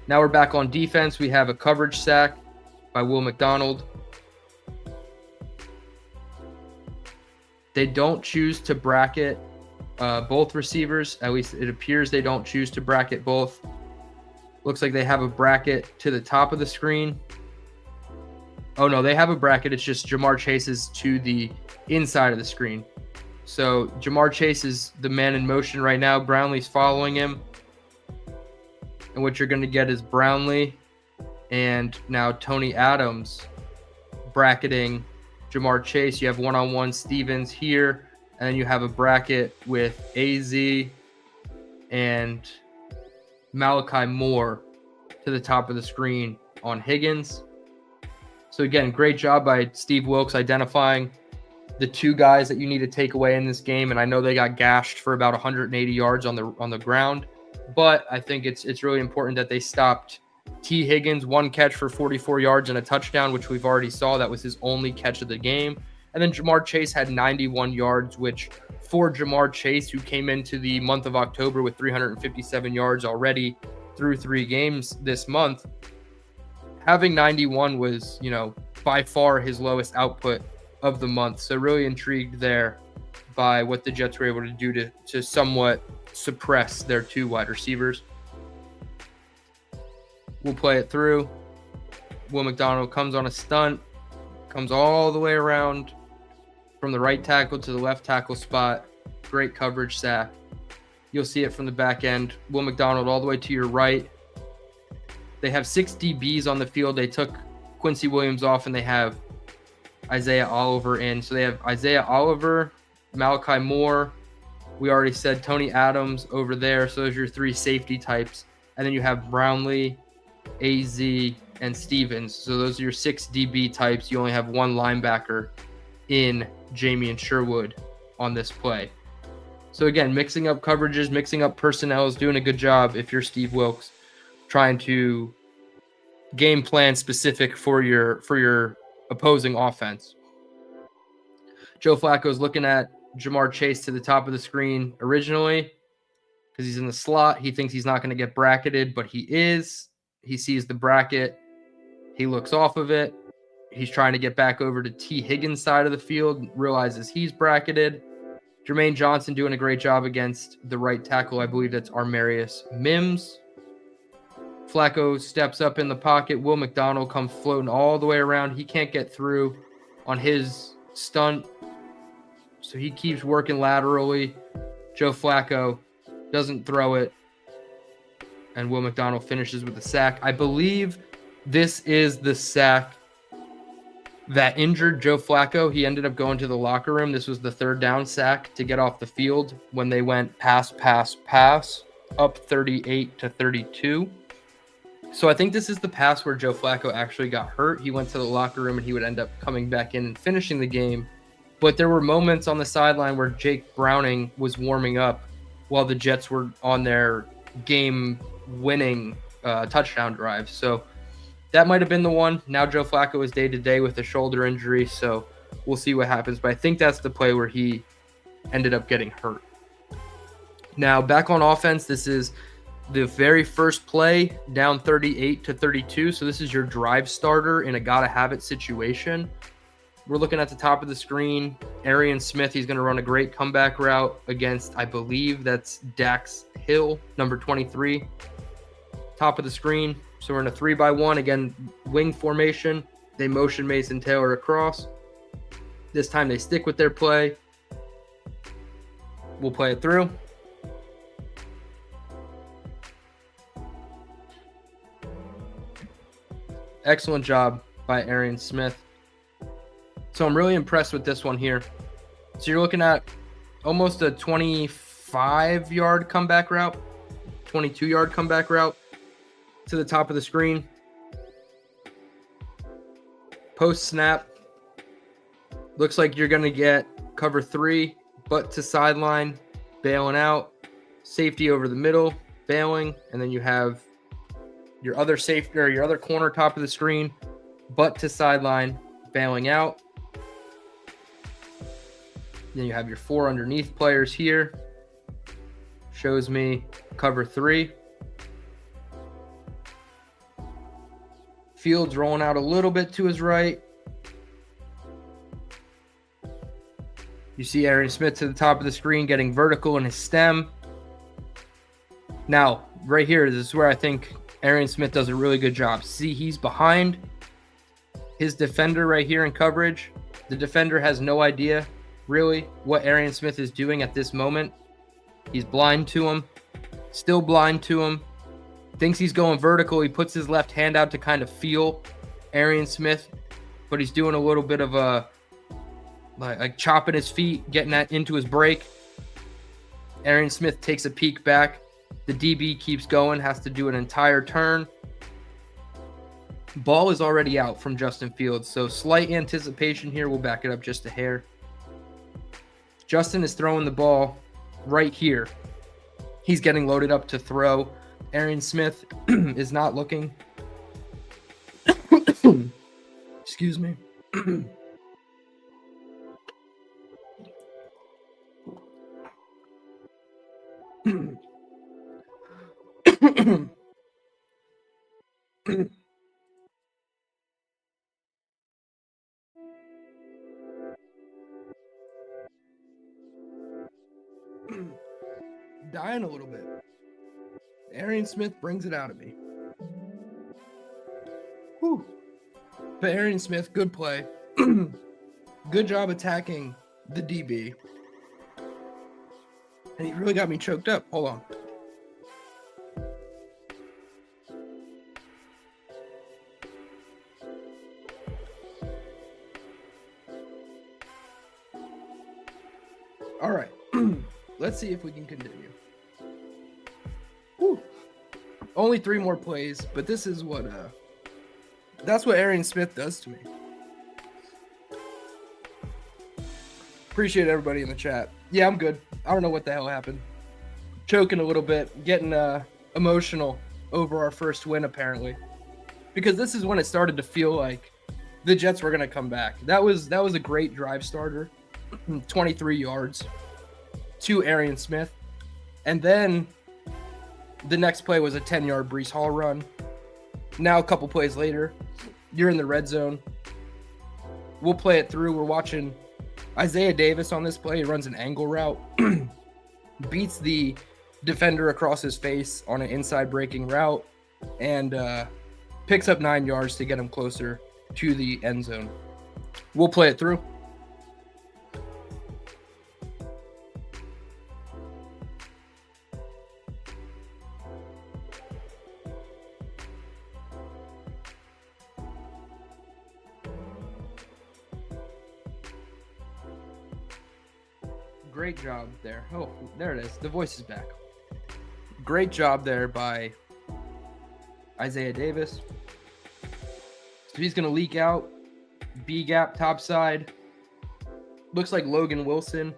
Now we're back on defense. We have a coverage sack by Will McDonald. They don't choose to bracket both receivers. At least it appears they don't choose to bracket both. Looks like they have a bracket to the top of the screen. Oh, no, they have a bracket. It's just Jamar Chase is to the inside of the screen. So Jamar Chase is the man in motion right now. Brownlee's following him. And what you're going to get is Brownlee and now Tony Adams bracketing Jamar Chase. You have one-on-one Stevens here, and then you have a bracket with AZ and Malachi Moore to the top of the screen on Higgins. So again, great job by Steve Wilks identifying the two guys that you need to take away in this game. And I know they got gashed for about 180 yards on the ground, but I think it's really important that they stopped T. Higgins, one catch for 44 yards and a touchdown, which we've already saw. That was his only catch of the game. And then Jamar Chase had 91 yards, which for Jamar Chase, who came into the month of October with 357 yards already through 3 games this month, having 91 was, by far his lowest output of the month. So really intrigued there by what the Jets were able to do to somewhat suppress their 2 wide receivers. We'll play it through. Will McDonald comes on a stunt, comes all the way around from the right tackle to the left tackle spot. Great coverage sack. You'll see it from the back end. Will McDonald all the way to your right. They have 6 DBs on the field. They took Quincy Williams off, and they have Isaiah Oliver in. So they have Isaiah Oliver, Malachi Moore. We already said Tony Adams over there. So those are your 3 safety types. And then you have Brownlee, AZ, and Stevens. So those are your 6 DB types. You only have 1 linebacker in Jamie and Sherwood on this play. So again, mixing up coverages, mixing up personnel is doing a good job if you're Steve Wilks, trying to game plan specific for your opposing offense. Joe Flacco is looking at Jamar Chase to the top of the screen originally because he's in the slot. He thinks he's not going to get bracketed, but he is. He sees the bracket. He looks off of it. He's trying to get back over to T. Higgins' side of the field, realizes he's bracketed. Jermaine Johnson doing a great job against the right tackle. I believe that's Armarius Mims. Flacco steps up in the pocket. Will McDonald comes floating all the way around. He can't get through on his stunt, so he keeps working laterally. Joe Flacco doesn't throw it, and Will McDonald finishes with a sack. I believe this is the sack that injured Joe Flacco. He ended up going to the locker room. This was the 3rd down sack to get off the field when they went pass, up 38-32. So I think this is the pass where Joe Flacco actually got hurt. He went to the locker room and he would end up coming back in and finishing the game. But there were moments on the sideline where Jake Browning was warming up while the Jets were on their game-winning touchdown drive. So that might have been the one. Now Joe Flacco is day-to-day with a shoulder injury, so we'll see what happens. But I think that's the play where he ended up getting hurt. Now, back on offense, this is the very first play, down 38-32. So this is your drive starter in a gotta-have-it situation. We're looking at the top of the screen. Arian Smith, he's going to run a great comeback route against, I believe that's Dax Hill, number 23. Top of the screen. So we're in a 3-by-1. Again, wing formation. They motion Mason Taylor across. This time they stick with their play. We'll play it through. Excellent job by Arian Smith. So I'm really impressed with this one here. So you're looking at almost a 25-yard comeback route, 22-yard comeback route to the top of the screen. Post snap. Looks like you're going to get cover 3, butt to sideline, bailing out, safety over the middle, bailing, and then you have your other safety or your other corner top of the screen, butt to sideline, bailing out. Then you have your 4 underneath players here. Shows me cover 3. Fields rolling out a little bit to his right. You see Arian Smith to the top of the screen getting vertical in his stem. Now, right here, this is where I think Arian Smith does a really good job. See, he's behind his defender right here in coverage. The defender has no idea really, what Arian Smith is doing at this moment. He's blind to him, still blind to him. Thinks he's going vertical. He puts his left hand out to kind of feel Arian Smith, but he's doing a little bit of a like chopping his feet, getting that into his break. Arian Smith takes a peek back. The DB keeps going, has to do an entire turn. Ball is already out from Justin Fields, so slight anticipation here. We'll back it up just a hair. Justin is throwing the ball right here. He's getting loaded up to throw. Arian Smith is not looking. Excuse me. Dying a little bit. Arian Smith brings it out of me. Whew. But Arian Smith, good play. Good job attacking the DB. And he really got me choked up. Hold on. All right. Let's see if we can continue. Whew. Only 3 more plays, but this is what that's what Arian Smith does to me. Appreciate everybody in the chat. Yeah, I'm good. I don't know what the hell happened. Choking a little bit, getting emotional over our first win apparently. Because this is when it started to feel like the Jets were going to come back. That was a great drive starter. 23 yards to Arian Smith. And then the next play was a 10-yard Breece Hall run. Now a couple plays later, you're in the red zone. We'll play it through. We're watching Isaiah Davis on this play. He runs an angle route. Beats the defender across his face on an inside breaking route. And picks up 9 yards to get him closer to the end zone. We'll play it through. Great job there. Oh, there it is. The voice is back. Great job there by Isaiah Davis. So he's going to leak out. B gap top side. Looks like Logan Wilson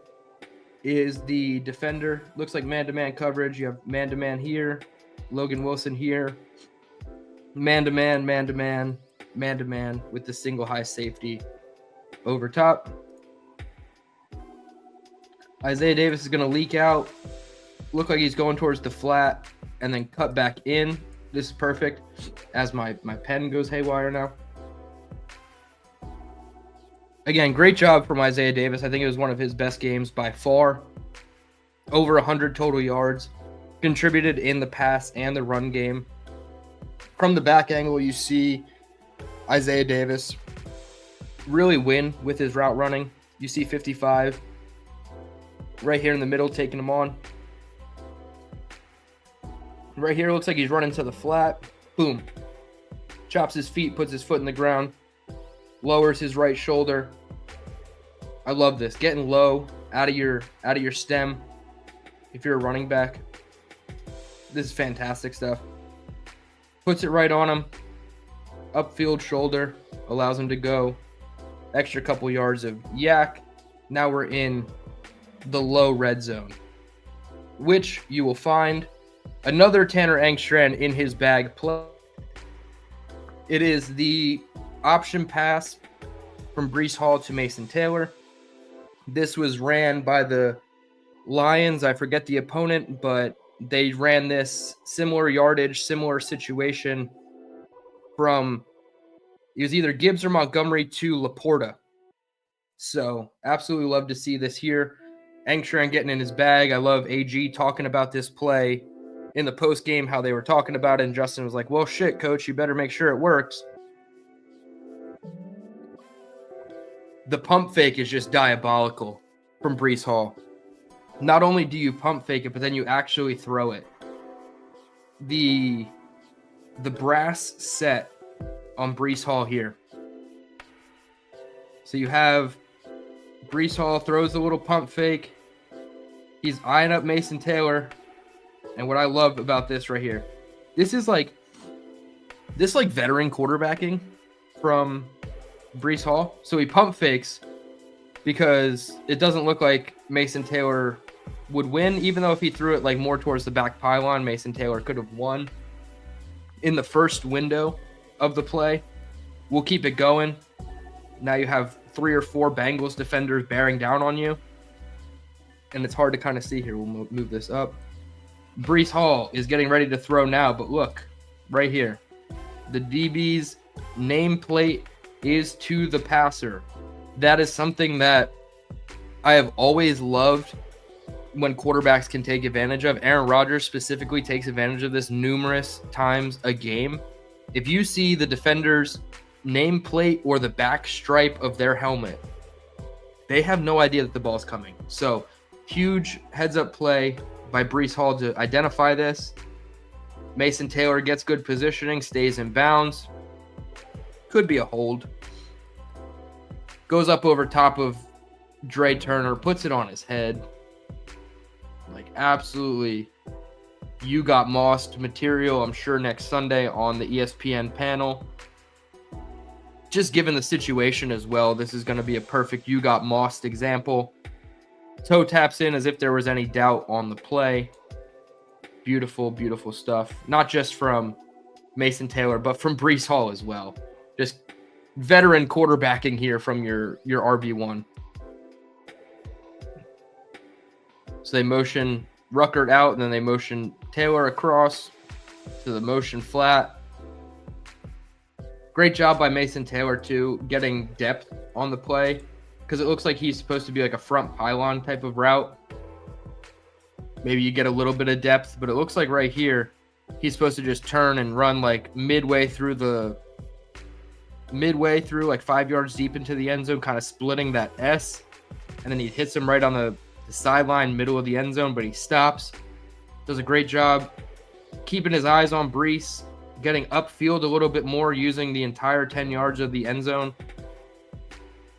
is the defender. Looks like man-to-man coverage. You have man-to-man here. Logan Wilson here. Man-to-man, man-to-man, man-to-man with the single high safety over top. Isaiah Davis is going to leak out. Look like he's going towards the flat and then cut back in. This is perfect as my pen goes haywire now. Again, great job from Isaiah Davis. I think it was one of his best games by far. Over 100 total yards. Contributed in the pass and the run game. From the back angle, you see Isaiah Davis really win with his route running. You see 55. Right here in the middle, taking him on. Right here, looks like he's running to the flat. Boom. Chops his feet, puts his foot in the ground. Lowers his right shoulder. I love this. Getting low, out of your stem. If you're a running back. This is fantastic stuff. Puts it right on him. Upfield shoulder. Allows him to go. Extra couple yards of yak. Now we're in the low red zone, which you will find another Tanner Engstrand in his bag play. It is the option pass from Breece Hall to Mason Taylor. This was ran by the Lions. I forget the opponent, but they ran this similar yardage, similar situation from, it was either Gibbs or Montgomery to Laporta. So absolutely love to see this here. Engstrand getting in his bag. I love AG talking about this play in the post game, how they were talking about it. And Justin was like, well, shit, coach, you better make sure it works. The pump fake is just diabolical from Breece Hall. Not only do you pump fake it, but then you actually throw it. The brass set on Breece Hall here. So you have Breece Hall throws a little pump fake. He's eyeing up Mason Taylor. And what I love about this right here, this is like veteran quarterbacking from Breece Hall. So he pump fakes because it doesn't look like Mason Taylor would win, even though if he threw it like more towards the back pylon, Mason Taylor could have won in the first window of the play. We'll keep it going. Now you have 3 or 4 Bengals defenders bearing down on you. And it's hard to kind of see here. We'll move this up. Breece Hall is getting ready to throw now, but look, right here. The DB's nameplate is to the passer. That is something that I have always loved when quarterbacks can take advantage of. Aaron Rodgers specifically takes advantage of this numerous times a game. If you see the defender's nameplate or the back stripe of their helmet, they have no idea that the ball's coming. So huge heads-up play by Breece Hall to identify this. Mason Taylor gets good positioning, stays in bounds. Could be a hold. Goes up over top of Dre Turner, puts it on his head. Like absolutely, you got mossed material, I'm sure, next Sunday on the ESPN panel. Just given the situation as well, this is going to be a perfect you got mossed example. Toe taps in as if there was any doubt on the play. Beautiful, beautiful stuff. Not just from Mason Taylor, but from Breece Hall as well. Just veteran quarterbacking here from your RB1. So they motion Ruckert out, and then they motion Taylor across to the motion flat. Great job by Mason Taylor, too, getting depth on the play, because it looks like he's supposed to be like a front pylon type of route. Maybe you get a little bit of depth, but it looks like right here, he's supposed to just turn and run like midway through like 5 yards deep into the end zone, kind of splitting that S. And then he hits him right on the sideline, middle of the end zone, but he stops. Does a great job keeping his eyes on Breece, getting upfield a little bit more, using the entire 10 yards of the end zone,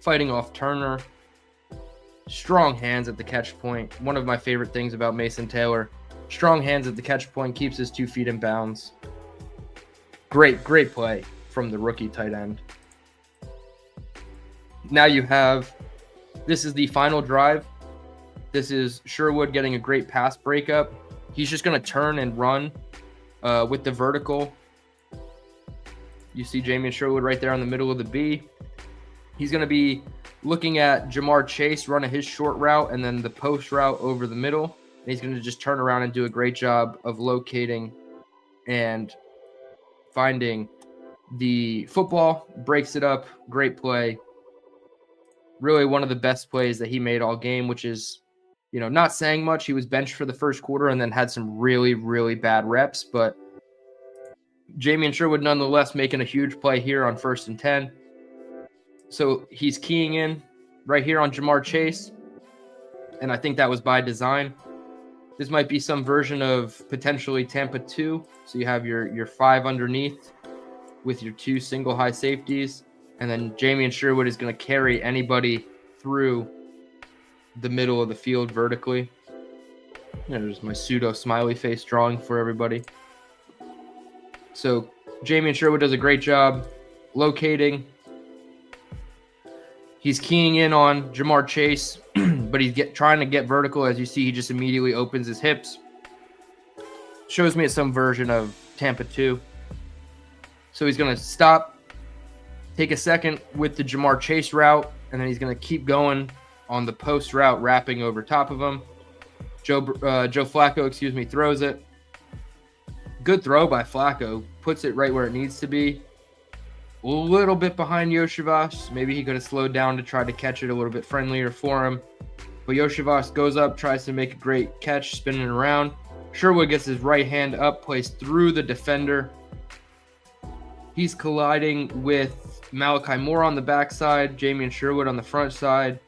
fighting off Turner. Strong hands at the catch point. One of my favorite things about Mason Taylor. Strong hands at the catch point, keeps his 2 feet in bounds. Great play from the rookie tight end. Now you have, this is the final drive. This is Sherwood getting a great pass breakup. He's just going to turn and run with the vertical. You see Jamie Sherwood right there in the middle of the B. He's going to be looking at Jamar Chase running his short route and then the post route over the middle. And he's going to just turn around and do a great job of locating and finding the football. Breaks it up. Great play. Really one of the best plays that he made all game, which is, not saying much. He was benched for the first quarter and then had some really, really bad reps. But Jamie Sherwood nonetheless making a huge play here on 1st and 10. So he's keying in right here on Jamar Chase. And I think that was by design. This might be some version of potentially Tampa 2. So you have your 5 underneath with your 2 single high safeties. And then Jamie Sherwood is going to carry anybody through the middle of the field vertically. There's my pseudo smiley face drawing for everybody. So Jamie Sherwood does a great job locating. He's keying in on Jamar Chase, but he's trying to get vertical. As you see, he just immediately opens his hips. Shows me it's some version of Tampa 2. So he's going to stop, take a second with the Jamar Chase route, and then he's going to keep going on the post route, wrapping over top of him. Joe Flacco, throws it. Good throw by Flacco. Puts it right where it needs to be. A little bit behind Yoshivas. Maybe he could have slowed down to try to catch it a little bit friendlier for him. But Yoshivas goes up, tries to make a great catch, spinning around. Sherwood gets his right hand up, plays through the defender. He's colliding with Malachi Moore on the backside, Jamie Sherwood on the front side.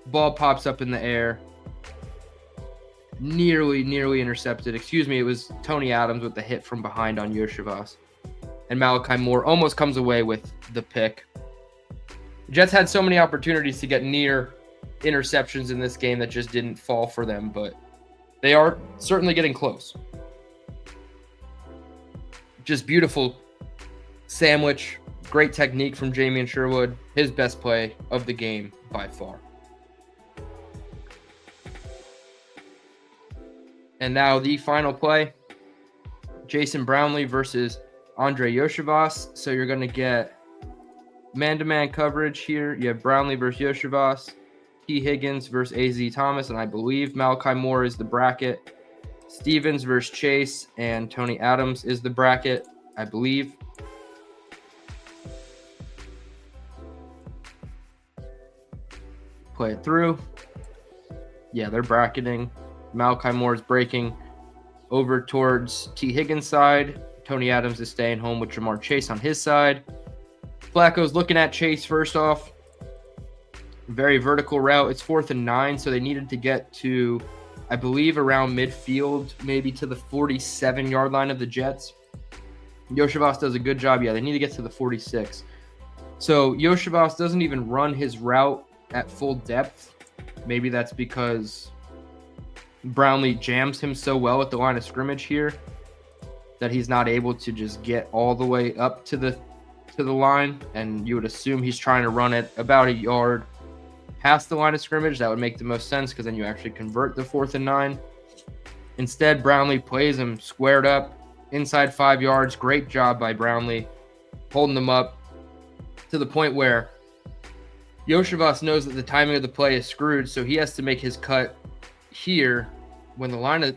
Ball pops up in the air. Nearly intercepted. Excuse me, it was Tony Adams with the hit from behind on Yoshivas. And Malachi Moore almost comes away with the pick. Jets had so many opportunities to get near interceptions in this game that just didn't fall for them, but they are certainly getting close. Just beautiful sandwich. Great technique from Jamian Sherwood. His best play of the game by far. And now the final play. Jason Brownlee versus Andre Yoshivas. So you're going to get man-to-man coverage here. You have Brownlee versus Yoshivas. T. Higgins versus A.Z. Thomas. And I believe Malachi Moore is the bracket. Stevens versus Chase. And Tony Adams is the bracket, I believe. Play it through. Yeah, they're bracketing. Malachi Moore is breaking over towards T. Higgins' side. Tony Adams is staying home with Jamar Chase on his side. Flacco's looking at Chase first off. Very vertical route. It's 4th and 9, so they needed to get to, I believe, around midfield, maybe to the 47-yard line of the Jets. Yoshivas does a good job. Yeah, they need to get to the 46. So Yoshivas doesn't even run his route at full depth. Maybe that's because Brownlee jams him so well at the line of scrimmage here that he's not able to just get all the way up to the line, and you would assume he's trying to run it about a yard past the line of scrimmage. That would make the most sense because then you actually convert the 4th and 9. Instead, Brownlee plays him squared up inside 5 yards. Great job by Brownlee holding them up to the point where Yoshivas knows that the timing of the play is screwed, so he has to make his cut here when the line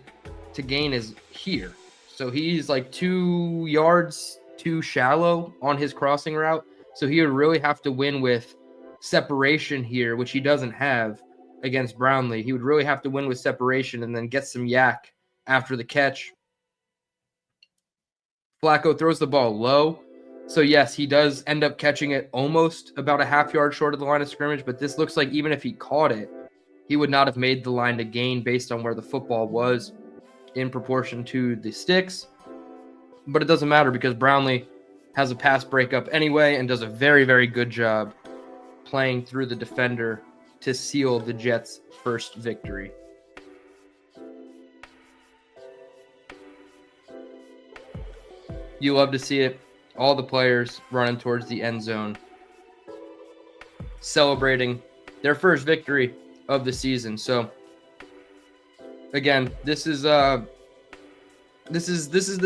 to gain is here. So he's like 2 yards too shallow on his crossing route. So he would really have to win with separation here, which he doesn't have against Brownlee. He would really have to win with separation and then get some yak after the catch. Flacco throws the ball low. So yes, he does end up catching it almost about a half yard short of the line of scrimmage, but this looks like even if he caught it, he would not have made the line to gain based on where the football was in proportion to the sticks. But it doesn't matter because Brownlee has a pass breakup anyway and does a very, very good job playing through the defender to seal the Jets' first victory. You love to see it. All the players running towards the end zone, celebrating their first victory of the season. So again, this is the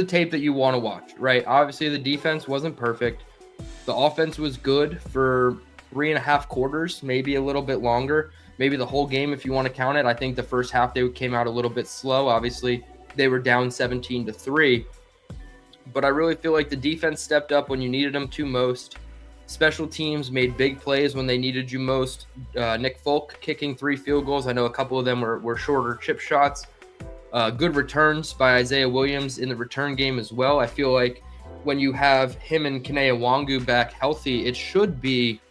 tape that you want to watch, right? Obviously the defense wasn't perfect. The offense was good for 3.5 quarters, maybe a little bit longer, maybe the whole game if you want to count it. I think the first half they came out a little bit slow. Obviously they were down 17-3. But I really feel like the defense stepped up when you needed them to most. Special teams made big plays when they needed you most. Nick Folk kicking 3 field goals. I know a couple of them were shorter chip shots. Good returns by Isaiah Williams in the return game as well. I feel like when you have him and Kene Nwangu back healthy, it should be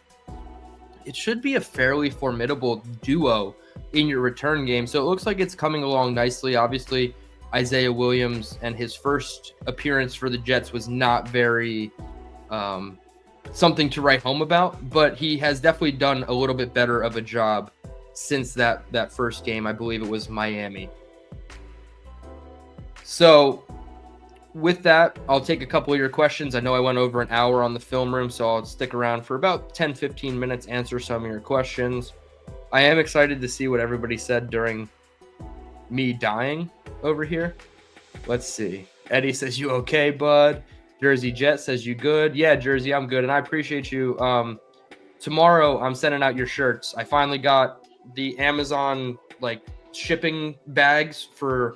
a fairly formidable duo in your return game. So it looks like it's coming along nicely. Obviously, Isaiah Williams and his first appearance for the Jets was not very something to write home about, but he has definitely done a little bit better of a job since that first game. I believe it was Miami. So with that, I'll take a couple of your questions. I know I went over an hour on the film room, so I'll stick around for about 10-15 minutes, answer some of your questions. I am excited to see what everybody said during me dying over here. Let's see. Eddie says, "You okay, bud?" Jersey Jet says, "You good?" Yeah, Jersey, I'm good, and I appreciate you. Tomorrow, I'm sending out your shirts. I finally got the Amazon shipping bags for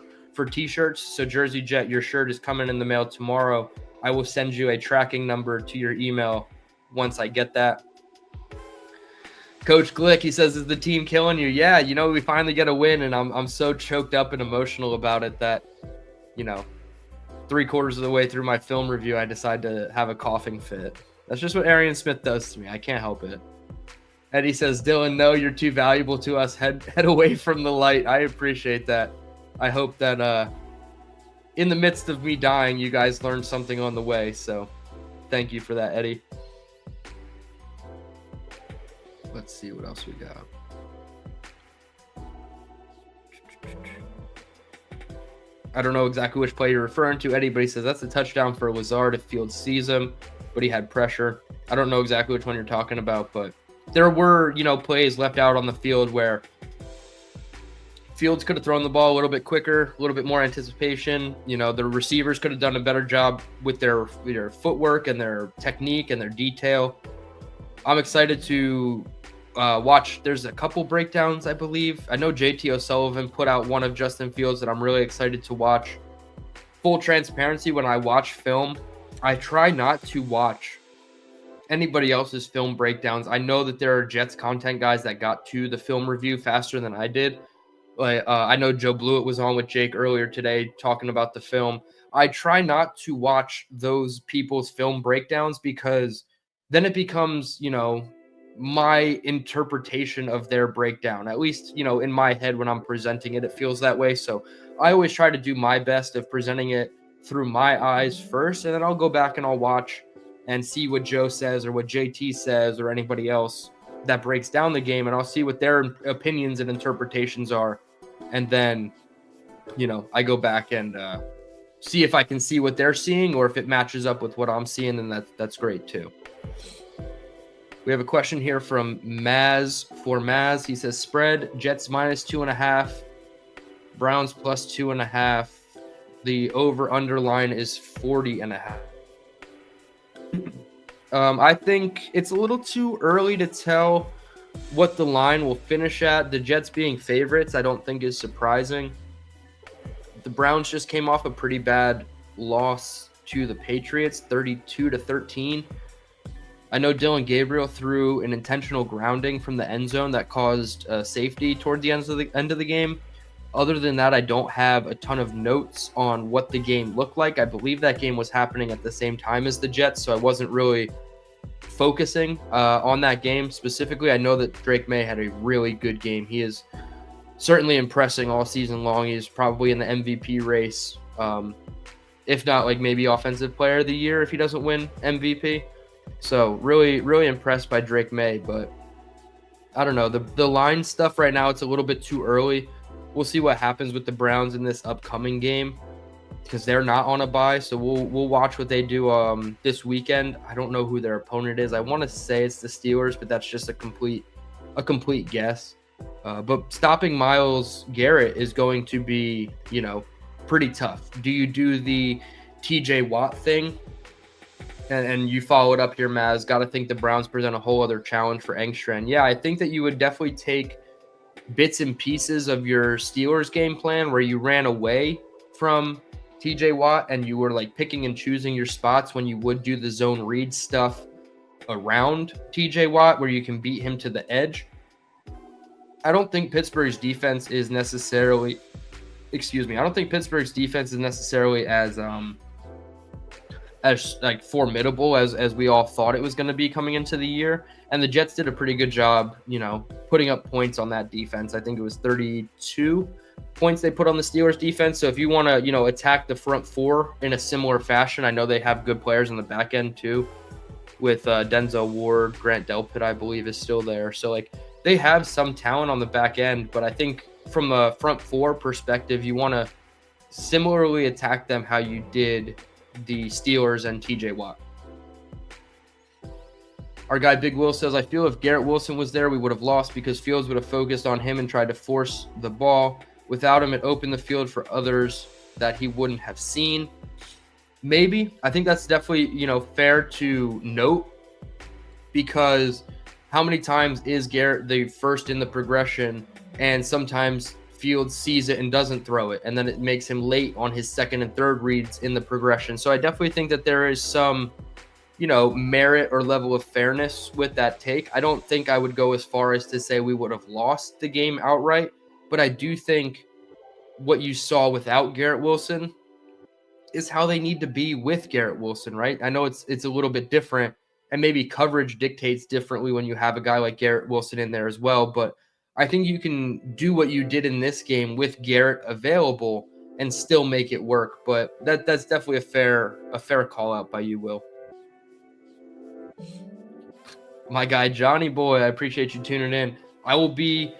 t-shirts. So Jersey Jet, your shirt is coming in the mail tomorrow. I will send you a tracking number to your email once I get that. Coach Glick, he says, "Is the team killing you?" Yeah, we finally get a win, and I'm so choked up and emotional about it that, 3/4 of the way through my film review, I decide to have a coughing fit. That's just what Arian Smith does to me. I can't help it. Eddie says, Dylan, no, you're too valuable to us. Head away from the light. I appreciate that. I hope that in the midst of me dying, you guys learned something on the way. So thank you for that, Eddie. Let's see what else we got. I don't know exactly which play you're referring to, Eddie, but he says that's a touchdown for Lazard if Fields sees him, but he had pressure. I don't know exactly which one you're talking about, but there were, plays left out on the field where Fields could have thrown the ball a little bit quicker, a little bit more anticipation. The receivers could have done a better job with their footwork and their technique and their detail. I'm excited to watch. There's a couple breakdowns, I believe. I know JT O'Sullivan put out one of Justin Fields that I'm really excited to watch. Full transparency, when I watch film, I try not to watch anybody else's film breakdowns. I know that there are Jets content guys that got to the film review faster than I did. I know Joe Blewett was on with Jake earlier today talking about the film. I try not to watch those people's film breakdowns because then it becomes, my interpretation of their breakdown. At least, in my head when I'm presenting it, it feels that way. So I always try to do my best of presenting it through my eyes first, and then I'll go back and I'll watch and see what Joe says or what JT says or anybody else that breaks down the game, and I'll see what their opinions and interpretations are. And then, I go back and see if I can see what they're seeing, or if it matches up with what I'm seeing, and that's great too. We have a question here from Maz for Maz. He says, spread Jets -2.5, Browns +2.5. The over-under line is 40.5. I think it's a little too early to tell what the line will finish at. The Jets being favorites, I don't think is surprising. The Browns just came off a pretty bad loss to the Patriots, 32-13. I know Dylan Gabriel threw an intentional grounding from the end zone that caused safety toward the end of the game. Other than that, I don't have a ton of notes on what the game looked like. I believe that game was happening at the same time as the Jets, so I wasn't really focusing on that game specifically. I know that Drake May had a really good game. He is certainly impressing all season long. He's probably in the MVP race, if not like maybe Offensive Player of the Year if he doesn't win MVP. So really, really impressed by Drake May, but I don't know. The line stuff right now, it's a little bit too early. We'll see what happens with the Browns in this upcoming game because they're not on a bye. So we'll watch what they do this weekend. I don't know who their opponent is. I want to say it's the Steelers, but that's just a complete guess. But stopping Myles Garrett is going to be, pretty tough. Do you do the TJ Watt thing? And you follow it up here, Maz. Got to think the Browns present a whole other challenge for Engstrand. Yeah, I think that you would definitely take bits and pieces of your Steelers game plan where you ran away from TJ Watt and you were like picking and choosing your spots when you would do the zone read stuff around TJ Watt where you can beat him to the edge. I don't think Pittsburgh's defense is necessarily as like formidable as we all thought it was going to be coming into the year. And the Jets did a pretty good job, putting up points on that defense. I think it was 32 points they put on the Steelers defense. So if you want to, attack the front four in a similar fashion, I know they have good players on the back end too with Denzel Ward, Grant Delpit, I believe is still there. So like they have some talent on the back end, but I think from a front four perspective, you want to similarly attack them how you did the Steelers and TJ Watt. Our guy Big Will says, I feel if Garrett Wilson was there, we would have lost because Fields would have focused on him and tried to force the ball. Without him, it opened the field for others that he wouldn't have seen. Maybe. I think that's definitely, fair to note because how many times is Garrett the first in the progression and sometimes Fields sees it and doesn't throw it, and then it makes him late on his second and third reads in the progression. So I definitely think that there is some, merit or level of fairness with that take. I don't think I would go as far as to say we would have lost the game outright, but I do think what you saw without Garrett Wilson is how they need to be with Garrett Wilson, right? I know it's a little bit different and maybe coverage dictates differently when you have a guy like Garrett Wilson in there as well. But I think you can do what you did in this game with Garrett available and still make it work. But that's definitely a fair call out by you, Will. My guy Johnny Boy, I appreciate you tuning in. I will be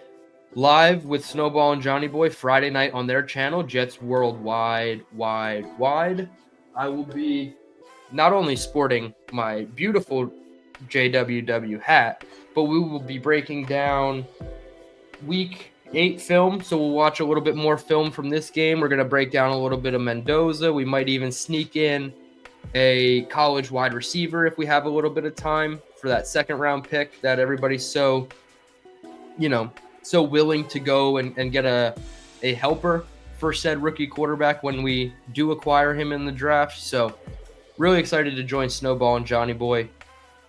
live with Snowball and Johnny Boy Friday night on their channel, Jets Worldwide, wide. I will be not only sporting my beautiful JWW hat, but we will be breaking down week 8 film. So we'll watch a little bit more film from this game. We're going to break down a little bit of Mendoza. We might even sneak in a college wide receiver if we have a little bit of time for that second round pick that everybody's so willing to go and get a helper for said rookie quarterback when we do acquire him in the draft. So really excited to join Snowball and Johnny Boy.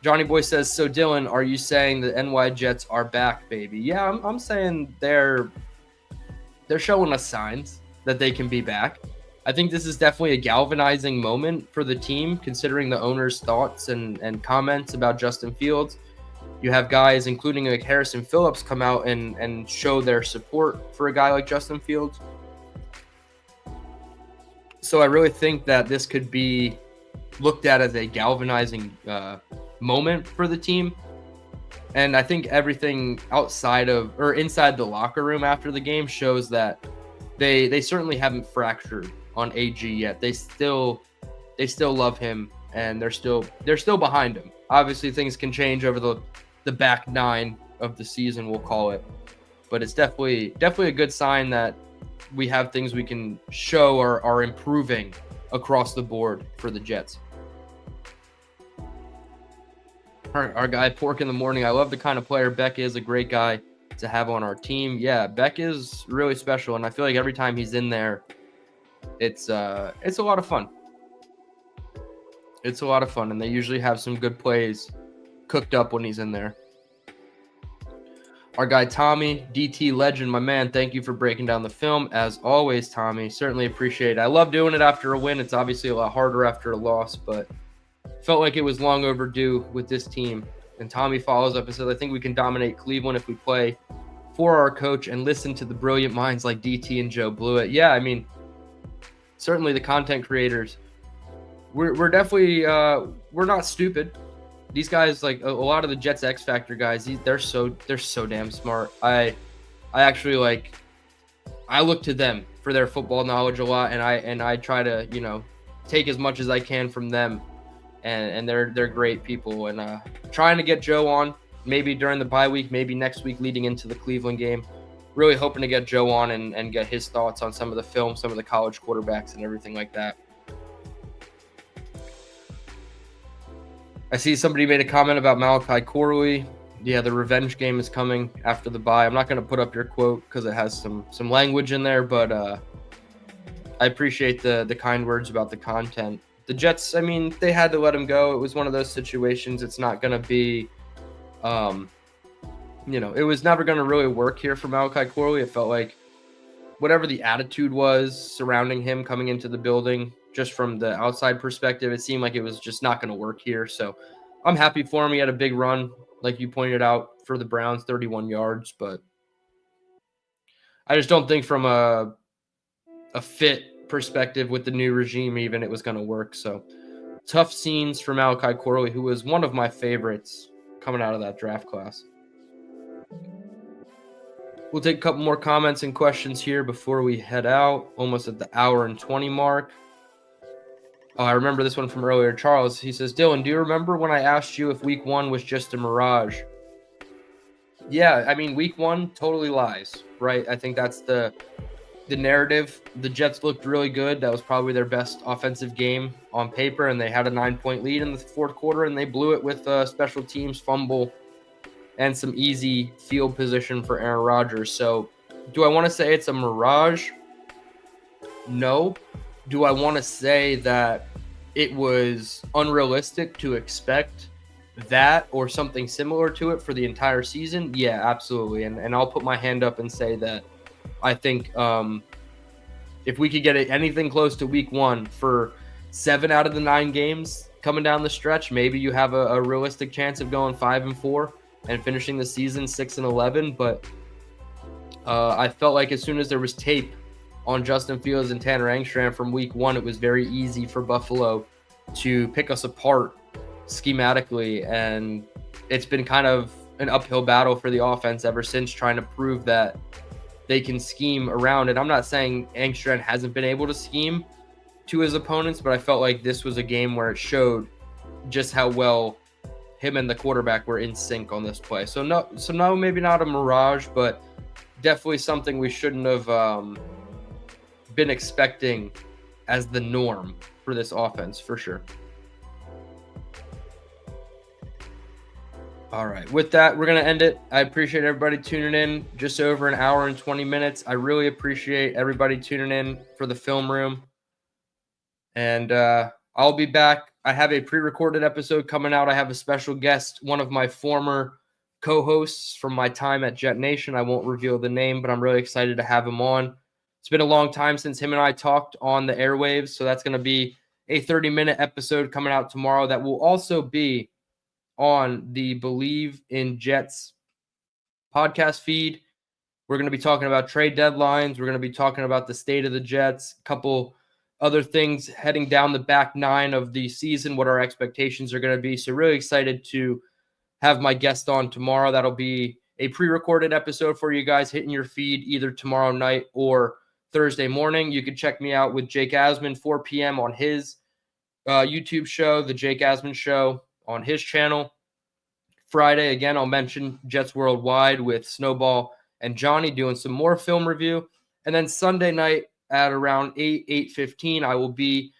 Johnny Boy says, so Dylan, are you saying the NY Jets are back, baby? Yeah, I'm saying they're showing us signs that they can be back. I think this is definitely a galvanizing moment for the team, considering the owner's thoughts and comments about Justin Fields. You have guys, including like Harrison Phillips, come out and show their support for a guy like Justin Fields. So I really think that this could be looked at as a galvanizing moment for the team. And I think everything inside the locker room after the game shows that they certainly haven't fractured on AG yet. They still love him, and they're still behind him. Obviously things can change over the back 9 of the season, we'll call it. But it's definitely a good sign that we have things we can show are improving across the board for the Jets. Our guy Pork in the Morning, I love the kind of player Beck is, a great guy to have on our team. Yeah, Beck is really special, and I feel like every time he's in there, it's a lot of fun. It's a lot of fun, and they usually have some good plays cooked up when he's in there. Our guy Tommy, DT legend, my man, thank you for breaking down the film. As always, Tommy, certainly appreciate it. I love doing it after a win. It's obviously a lot harder after a loss, but felt like it was long overdue with this team. And Tommy follows up and says, I think we can dominate Cleveland if we play for our coach and listen to the brilliant minds like DT and Joe Blewett. Yeah, I mean, certainly the content creators, we're definitely we're not stupid. These guys, like a lot of the Jets X Factor guys, they're so damn smart. I actually I look to them for their football knowledge a lot, and I try to take as much as I can from them, and they're great people. And trying to get Joe on maybe during the bye week, maybe next week leading into the Cleveland game. Really hoping to get Joe on and get his thoughts on some of the film, some of the college quarterbacks, and everything like that. I see somebody made a comment about Malachi Corley. Yeah, the revenge game is coming after the bye. I'm not going to put up your quote because it has some language in there, but I appreciate the kind words about the content. The Jets, I mean, they had to let him go. It was one of those situations. It's not going to be, it was never going to really work here for Malachi Corley. It felt like whatever the attitude was surrounding him coming into the building, just from the outside perspective, it seemed like it was just not going to work here. So I'm happy for him. He had a big run, like you pointed out, for the Browns, 31 yards. But I just don't think from a fit perspective with the new regime, even, it was going to work. So tough scenes for Malachi Corley, who was one of my favorites coming out of that draft class. We'll take a couple more comments and questions here before we head out, almost at the hour and 20 mark. Oh, I remember this one from earlier. Charles, he says, Dylan, do you remember when I asked you if week 1 was just a mirage? Yeah, I mean, week 1 totally lies, right? I think that's the narrative. The Jets looked really good. That was probably their best offensive game on paper, and they had a 9-point lead in the fourth quarter, and they blew it with a special teams fumble and some easy field position for Aaron Rodgers. So do I want to say it's a mirage? No. Do I want to say that it was unrealistic to expect that or something similar to it for the entire season? Yeah, absolutely. And I'll put my hand up and say that I think if we could get anything close to week 1 for 7 out of the 9 games, coming down the stretch, maybe you have a realistic chance of going 5-4 and finishing the season 6-11. But I felt like as soon as there was tape on Justin Fields and Tanner Engstrand from week 1, it was very easy for Buffalo to pick us apart schematically. And it's been kind of an uphill battle for the offense ever since, trying to prove that they can scheme around it. I'm not saying Engstrand hasn't been able to scheme to his opponents, but I felt like this was a game where it showed just how well him and the quarterback were in sync on this play. So no, maybe not a mirage, but definitely something we shouldn't have been expecting as the norm for this offense, for sure. All right, with that, we're going to end it. I appreciate everybody tuning in. Just over an hour and 20 minutes. I really appreciate everybody tuning in for the film room. And I'll be back. I have a pre-recorded episode coming out. I have a special guest, one of my former co-hosts from my time at Jet Nation. I won't reveal the name, but I'm really excited to have him on. It's been a long time since him and I talked on the airwaves, so that's going to be a 30-minute episode coming out tomorrow that will also be on the Believe in Jets podcast feed. We're going to be talking about trade deadlines. We're going to be talking about the state of the Jets, a couple other things heading down the back 9 of the season, what our expectations are going to be. So really excited to have my guest on tomorrow. That'll be a pre-recorded episode for you guys hitting your feed either tomorrow night or Thursday morning. You can check me out with Jake Asman, 4 p.m. on his YouTube show, The Jake Asman Show, on his channel. Friday, again, I'll mention Jets Worldwide with Snowball and Johnny doing some more film review. And then Sunday night at around 8:15, I will be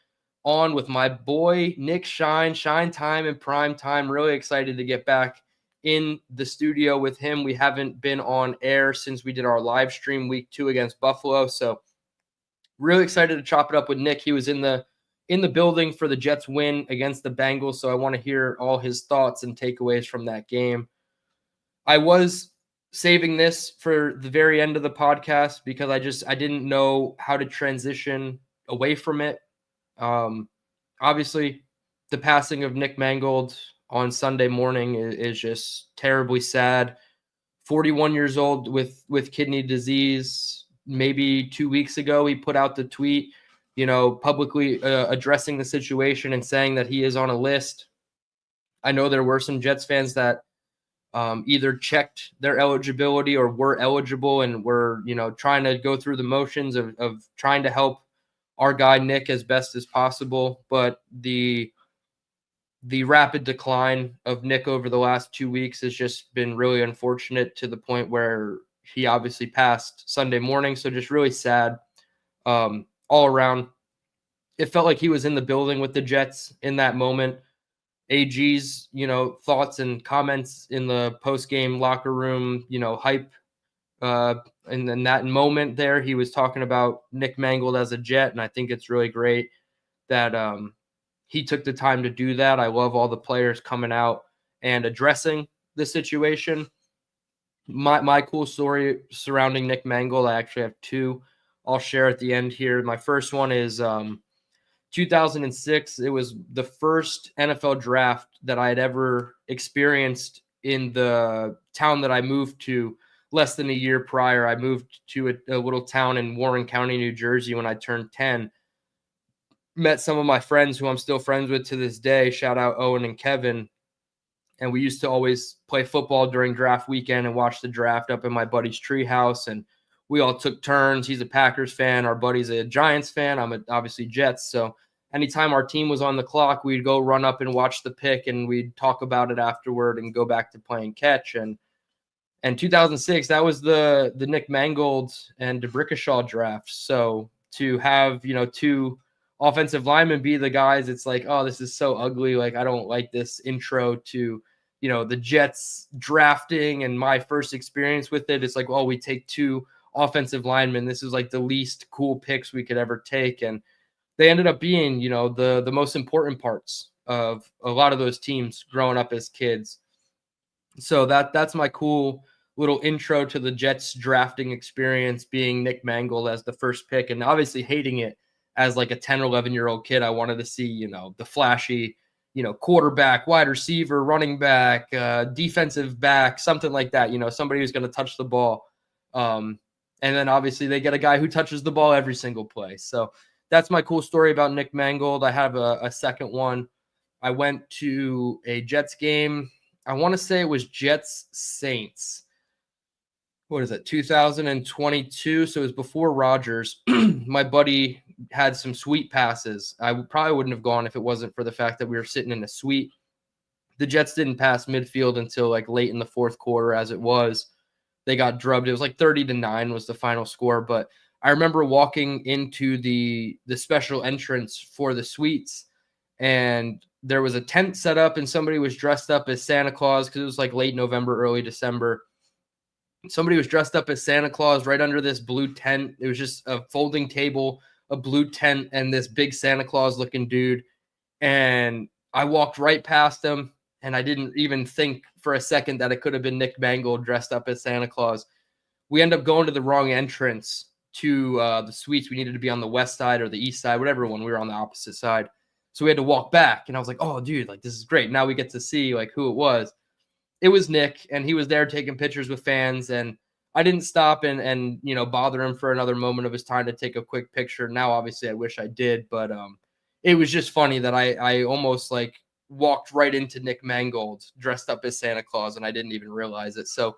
on with my boy Nick Shine Time and Prime Time. Really excited to get back in the studio with him. We haven't been on air since we did our live stream week 2 against Buffalo. So really excited to chop it up with Nick. He was in the building for the Jets win against the Bengals, so I want to hear all his thoughts and takeaways from that game. I was saving this for the very end of the podcast because I didn't know how to transition away from it. Obviously, the passing of Nick Mangold on Sunday morning is just terribly sad. 41 years old with kidney disease. Maybe 2 weeks ago, he put out the tweet, publicly addressing the situation and saying that he is on a list. I know there were some Jets fans that either checked their eligibility or were eligible and were, trying to go through the motions of trying to help our guy Nick as best as possible. But the rapid decline of Nick over the last 2 weeks has just been really unfortunate, to the point where he obviously passed Sunday morning. So just really sad. All around, it felt like he was in the building with the Jets in that moment. AG's, thoughts and comments in the post-game locker room, hype. And in that moment there, he was talking about Nick Mangold as a Jet, and I think it's really great that he took the time to do that. I love all the players coming out and addressing the situation. My cool story surrounding Nick Mangold, I actually have 2. I'll share at the end here. My first one is 2006. It was the first NFL draft that I had ever experienced in the town that I moved to less than a year prior. I moved to a little town in Warren County, New Jersey when I turned 10. Met some of my friends who I'm still friends with to this day. Shout out Owen and Kevin. And we used to always play football during draft weekend and watch the draft up in my buddy's treehouse. And we all took turns. He's a Packers fan. Our buddy's a Giants fan. I'm obviously Jets. So anytime our team was on the clock, we'd go run up and watch the pick, and we'd talk about it afterward and go back to playing catch. And 2006, that was the Nick Mangold and DeBrickashaw draft. So to have, 2 offensive linemen be the guys, it's like, oh, this is so ugly. Like, I don't like this intro to, the Jets drafting and my first experience with it. It's like, oh, we take 2 offensive linemen. This is like the least cool picks we could ever take. And they ended up being, the most important parts of a lot of those teams growing up as kids. So that's my cool little intro to the Jets drafting experience, being Nick Mangold as the first pick, and obviously hating it as like a 10 or 11-year-old kid. I wanted to see, the flashy, quarterback, wide receiver, running back, defensive back, something like that, somebody who's going to touch the ball. And then obviously they get a guy who touches the ball every single play. So that's my cool story about Nick Mangold. I have a second one. I went to a Jets game. I want to say it was Jets Saints. What is it? 2022. So it was before Rodgers. My buddy had some suite passes. I probably wouldn't have gone if it wasn't for the fact that we were sitting in a suite. The Jets didn't pass midfield until like late in the fourth quarter, as it was. They got drubbed. It was like 30-9 was the final score. But I remember walking into the special entrance for the suites, and there was a tent set up, and somebody was dressed up as Santa Claus because it was like late November, early December. Somebody was dressed up as Santa Claus right under this blue tent. It was just a folding table, a blue tent, and this big Santa Claus looking dude. And I walked right past him, and I didn't even think for a second that it could have been Nick Mangold dressed up as Santa Claus. We ended up going to the wrong entrance to the suites. We needed to be on the west side or the east side, whatever one. We were on the opposite side. So we had to walk back. And I was like, oh, dude, like this is great. Now we get to see like who it was. It was Nick, and he was there taking pictures with fans, and I didn't stop and bother him for another moment of his time to take a quick picture. Now, obviously, I wish I did, but it was just funny that I almost like walked right into Nick Mangold dressed up as Santa Claus, and I didn't even realize it. So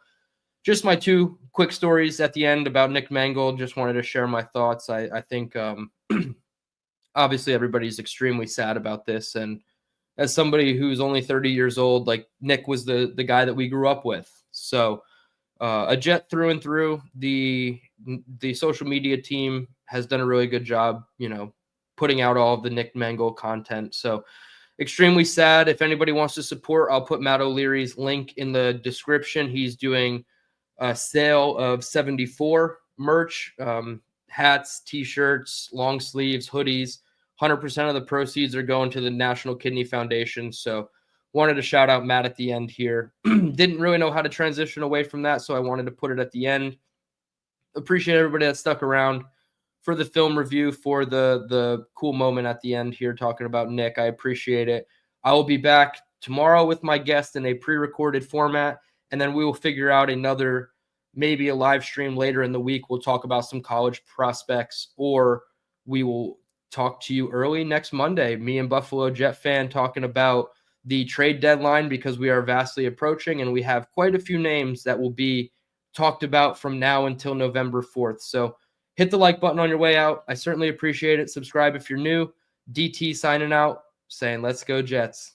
just my two quick stories at the end about Nick Mangold. Just wanted to share my thoughts. I think obviously everybody's extremely sad about this, and as somebody who's only 30 years old, like Nick was the guy that we grew up with. So a Jet through and through. The social media team has done a really good job, putting out all of the Nick Mangold content. So extremely sad. If anybody wants to support, I'll put Matt O'Leary's link in the description. He's doing a sale of 74 merch, hats, t-shirts, long sleeves, hoodies. 100% of the proceeds are going to the National Kidney Foundation. So wanted to shout out Matt at the end here. Didn't really know how to transition away from that, so I wanted to put it at the end. Appreciate everybody that stuck around for the film review, for the cool moment at the end here talking about Nick. I appreciate it. I will be back tomorrow with my guest in a pre-recorded format, and then we will figure out maybe a live stream later in the week. We'll talk about some college prospects, or we will talk to you early next Monday. Me and Buffalo Jet fan talking about the trade deadline, because we are vastly approaching, and we have quite a few names that will be talked about from now until November 4th. So hit the like button on your way out. I certainly appreciate it. Subscribe if you're new. DT signing out, saying let's go Jets.